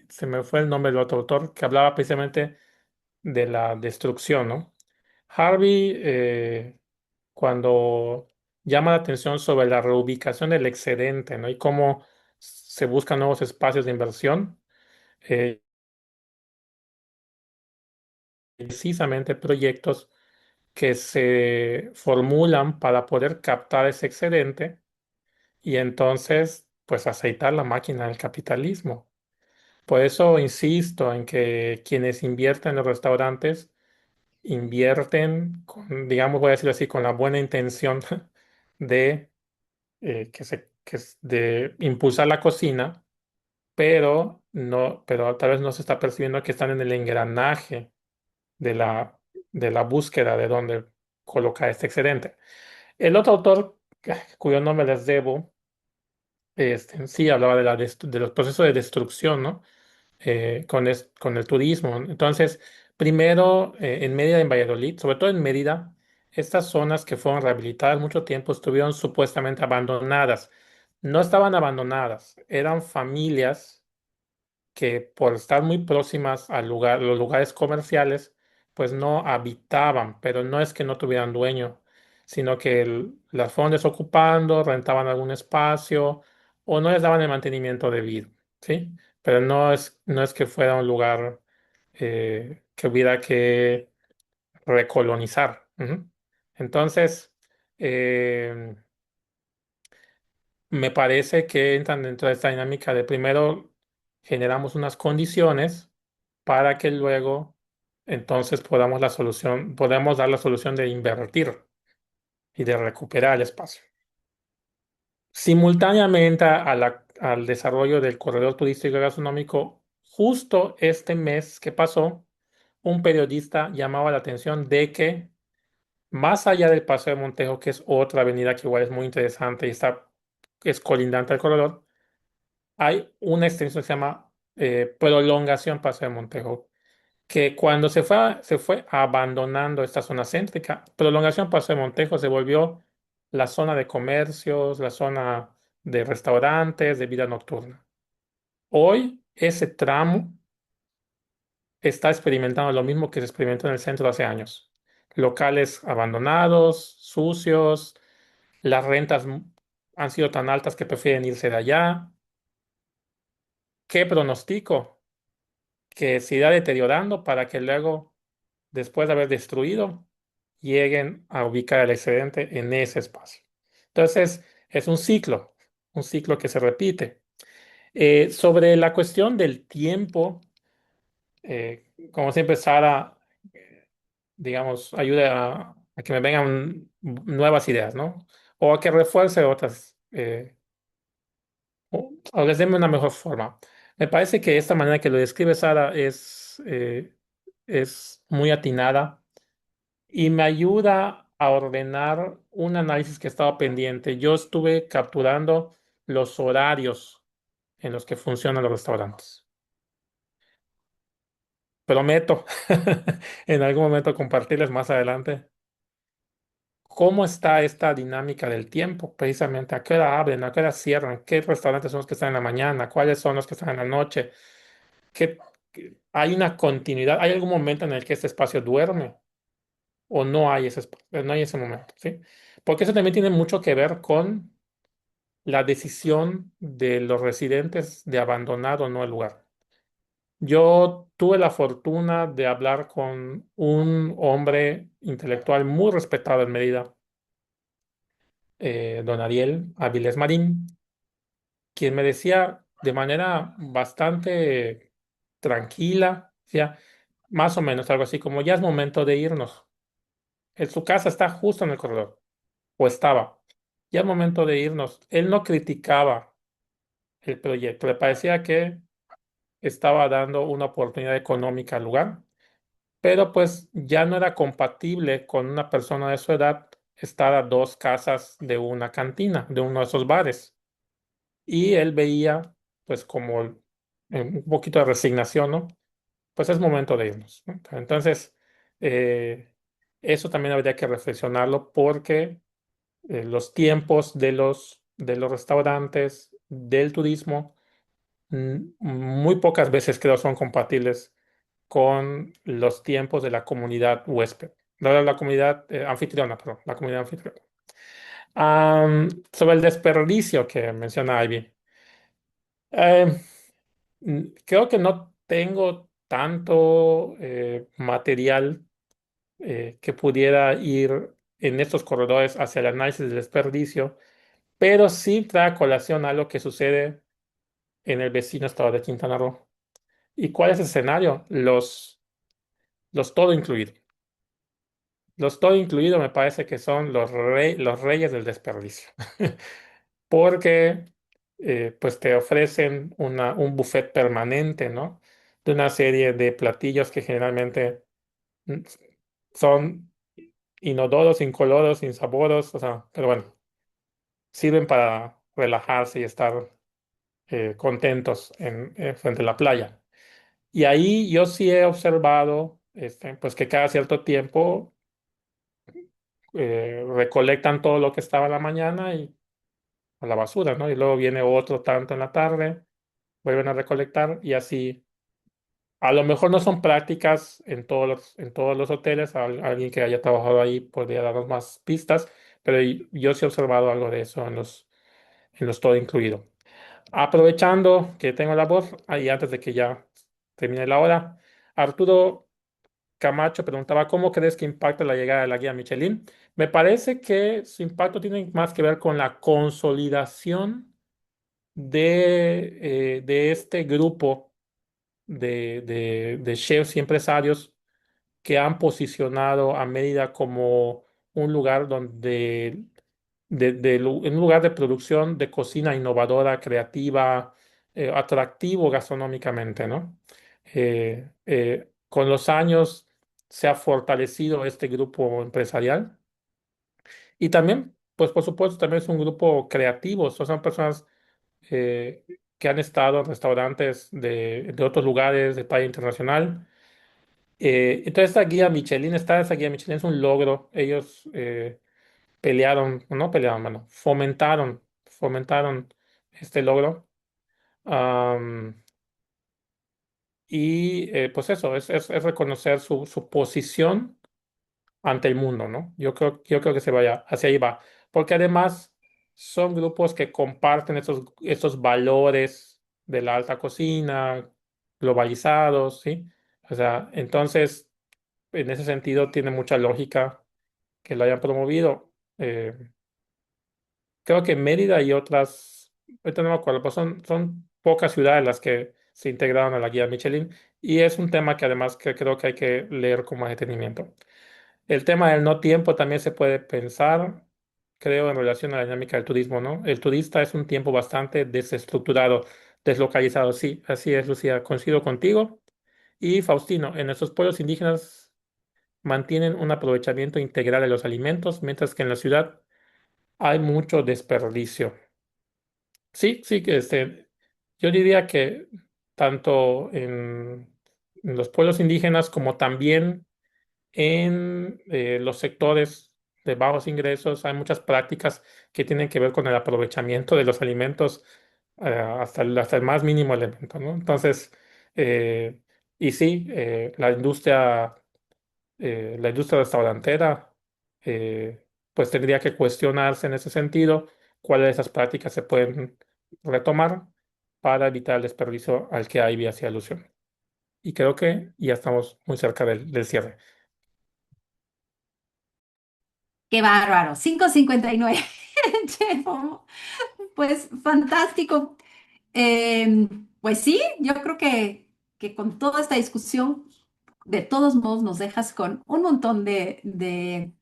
se me fue el nombre del otro autor que hablaba precisamente de la destrucción, ¿no? Harvey, cuando llama la atención sobre la reubicación del excedente, ¿no? Y cómo se buscan nuevos espacios de inversión, eh, precisamente proyectos que se formulan para poder captar ese excedente y entonces, pues, aceitar la máquina del capitalismo. Por eso insisto en que quienes invierten en los restaurantes invierten con, digamos, voy a decirlo así, con la buena intención de de impulsar la cocina, pero no, pero tal vez no se está percibiendo que están en el engranaje de la búsqueda de dónde colocar este excedente. El otro autor, cuyo nombre les debo, sí hablaba de los procesos de destrucción, ¿no? Con el turismo. Entonces, primero, en Mérida, en Valladolid, sobre todo en Mérida, estas zonas que fueron rehabilitadas mucho tiempo estuvieron supuestamente abandonadas. No estaban abandonadas, eran familias que por estar muy próximas al lugar, los lugares comerciales, pues no habitaban, pero no es que no tuvieran dueño, sino que las fueron desocupando, rentaban algún espacio o no les daban el mantenimiento debido, ¿sí? Pero no es que fuera un lugar que hubiera que recolonizar. Ujú. Entonces, eh, me parece que entran dentro de esta dinámica de primero generamos unas condiciones para que luego entonces podamos dar la solución de invertir y de recuperar el espacio. Simultáneamente al desarrollo del corredor turístico y gastronómico, justo este mes que pasó, un periodista llamaba la atención de que más allá del Paseo de Montejo, que es otra avenida que igual es muy interesante y es colindante al corredor, hay una extensión que se llama Prolongación Paseo de Montejo, que cuando se fue abandonando esta zona céntrica, Prolongación Paseo de Montejo se volvió la zona de comercios, la zona de restaurantes, de vida nocturna. Hoy ese tramo está experimentando lo mismo que se experimentó en el centro hace años. Locales abandonados, sucios, las rentas han sido tan altas que prefieren irse de allá. ¿Qué pronostico? Que se irá deteriorando para que luego, después de haber destruido, lleguen a ubicar el excedente en ese espacio. Entonces, es un ciclo que se repite. Sobre la cuestión del tiempo, como siempre, Sara, digamos, ayuda a que me vengan nuevas ideas, ¿no? O a que refuerce otras, o les déme una mejor forma. Me parece que esta manera que lo describe Sara es muy atinada y me ayuda a ordenar un análisis que estaba pendiente. Yo estuve capturando los horarios en los que funcionan los restaurantes. Prometo en algún momento compartirles más adelante cómo está esta dinámica del tiempo, precisamente a qué hora abren, a qué hora cierran, qué restaurantes son los que están en la mañana, cuáles son los que están en la noche, hay una continuidad, hay algún momento en el que este espacio duerme o no hay no hay ese momento, ¿sí? Porque eso también tiene mucho que ver con la decisión de los residentes de abandonar o no el lugar. Yo tuve la fortuna de hablar con un hombre intelectual muy respetado en Mérida, don Ariel Avilés Marín, quien me decía de manera bastante tranquila, decía, más o menos algo así como ya es momento de irnos. Su casa está justo en el corredor, o estaba. Ya es momento de irnos. Él no criticaba el proyecto, le parecía que estaba dando una oportunidad económica al lugar, pero pues ya no era compatible con una persona de su edad estar a dos casas de una cantina, de uno de esos bares. Y él veía pues como un poquito de resignación, ¿no? Pues es momento de irnos, ¿no? Entonces, eh, eso también habría que reflexionarlo porque los tiempos de los restaurantes, del turismo, muy pocas veces creo son compatibles con los tiempos de la comunidad huésped, la comunidad anfitriona, perdón, la comunidad anfitriona. Sobre el desperdicio que menciona Ivy, eh, creo que no tengo tanto material que pudiera ir en estos corredores hacia el análisis del desperdicio, pero sí trae a colación algo que sucede en el vecino estado de Quintana Roo. ¿Y cuál es el escenario? Los todo incluido. Los todo incluido me parece que son los reyes del desperdicio, porque pues te ofrecen un buffet permanente, ¿no? De una serie de platillos que generalmente mm, son inodoros, incoloros, insaboros, o sea, pero bueno, sirven para relajarse y estar contentos frente a la playa. Y ahí yo sí he observado, pues que cada cierto tiempo recolectan todo lo que estaba en la mañana y a la basura, ¿no? Y luego viene otro tanto en la tarde, vuelven a recolectar y así. A lo mejor no son prácticas en todos los hoteles, alguien que haya trabajado ahí podría darnos más pistas, pero yo sí he observado algo de eso en los todo incluido. Aprovechando que tengo la voz, y antes de que ya termine la hora, Arturo Camacho preguntaba, ¿cómo crees que impacta la llegada de la guía Michelin? Me parece que su impacto tiene más que ver con la consolidación de este grupo de chefs y empresarios que han posicionado a Mérida como un lugar donde, un lugar de producción de cocina innovadora, creativa, atractivo gastronómicamente, ¿no? Con los años se ha fortalecido este grupo empresarial y también, pues por supuesto, también es un grupo creativo, o sea, son personas eh, que han estado en restaurantes de otros lugares de talla internacional. Entonces esa guía Michelin es un logro. Ellos pelearon, no pelearon, bueno, fomentaron este logro. Am, y pues eso, es reconocer su posición ante el mundo, ¿no? Yo creo que se vaya, hacia ahí va. Porque además son grupos que comparten estos valores de la alta cocina, globalizados, ¿sí? O sea, entonces, en ese sentido, tiene mucha lógica que lo hayan promovido. Creo que Mérida y otras, ahorita no me acuerdo, pues son pocas ciudades las que se integraron a la guía Michelin y es un tema que además que creo que hay que leer con más detenimiento. El tema del no tiempo también se puede pensar, creo, en relación a la dinámica del turismo, ¿no? El turista es un tiempo bastante desestructurado, deslocalizado. Sí, así es, Lucía, coincido contigo. Y Faustino, en nuestros pueblos indígenas mantienen un aprovechamiento integral de los alimentos, mientras que en la ciudad hay mucho desperdicio. Sí, sí, que yo diría que tanto en los pueblos indígenas como también en los sectores de bajos ingresos hay muchas prácticas que tienen que ver con el aprovechamiento de los alimentos hasta el más mínimo elemento, ¿no? Entonces, eh, y sí, la industria restaurantera, pues tendría que cuestionarse en ese sentido cuáles de esas prácticas se pueden retomar para evitar el desperdicio al que Ivy hacía alusión. Y creo que ya estamos muy cerca del cierre. Qué bárbaro, 5:59. Che, pues fantástico. Pues sí, yo creo que con toda esta discusión, de todos modos, nos dejas con un montón de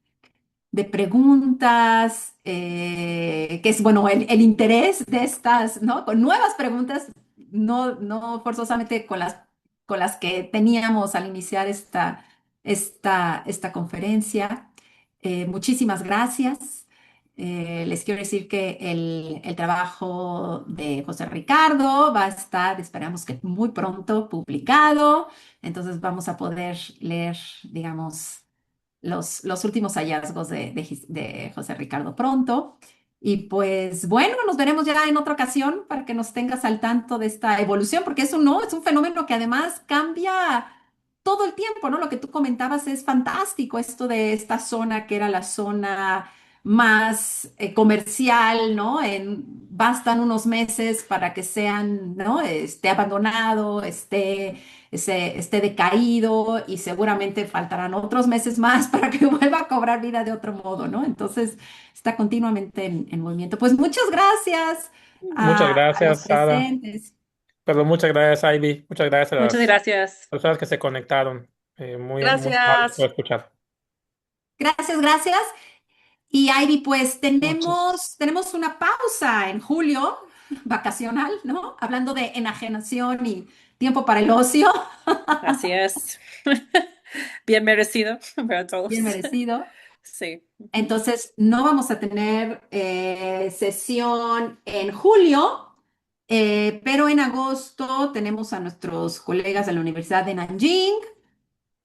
preguntas, que es, bueno, el interés de estas, ¿no? Con nuevas preguntas, no forzosamente con las que teníamos al iniciar esta conferencia. Muchísimas gracias. Les quiero decir que el trabajo de José Ricardo va a estar, esperamos que muy pronto, publicado. Entonces vamos a poder leer, digamos, los últimos hallazgos de José Ricardo pronto. Y pues bueno, nos veremos ya en otra ocasión para que nos tengas al tanto de esta evolución, porque es un fenómeno que además cambia todo el tiempo, ¿no? Lo que tú comentabas es fantástico, esto de esta zona que era la zona más comercial, ¿no? Bastan unos meses para que sean, ¿no? Esté abandonado, esté decaído y seguramente faltarán otros meses más para que vuelva a cobrar vida de otro modo, ¿no? Entonces está continuamente en movimiento. Pues muchas gracias Muchas a los gracias, Sara. presentes. Perdón, muchas gracias, Ivy. Muchas gracias a Muchas las gracias. personas que se conectaron. Muy amable por Gracias. escuchar. Gracias, gracias. Y Ivy, pues Muchas. tenemos una pausa en julio vacacional, ¿no? Hablando de enajenación y tiempo para el ocio, Así es. Bien merecido para bien todos. merecido. Sí. Entonces, no vamos a tener sesión en julio, pero en agosto tenemos a nuestros colegas de la Universidad de Nanjing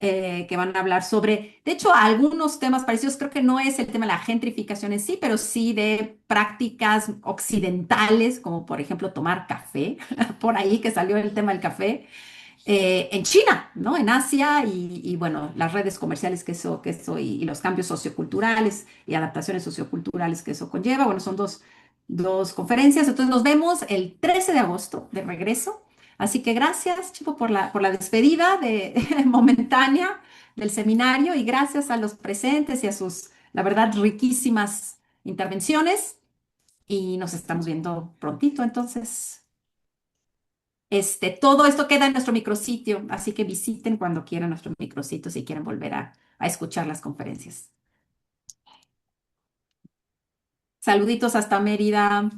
que van a hablar sobre, de hecho, algunos temas parecidos. Creo que no es el tema de la gentrificación en sí, pero sí de prácticas occidentales, como por ejemplo tomar café, por ahí que salió el tema del café, en China, ¿no? En Asia y, bueno, las redes comerciales que eso y los cambios socioculturales y adaptaciones socioculturales que eso conlleva. Bueno, son dos conferencias. Entonces nos vemos el 13 de agosto de regreso. Así que gracias, Chivo, por la despedida momentánea del seminario y gracias a los presentes y a sus, la verdad, riquísimas intervenciones. Y nos estamos viendo prontito, entonces. Todo esto queda en nuestro micrositio, así que visiten cuando quieran nuestro micrositio si quieren volver a escuchar las conferencias. Saluditos hasta Mérida.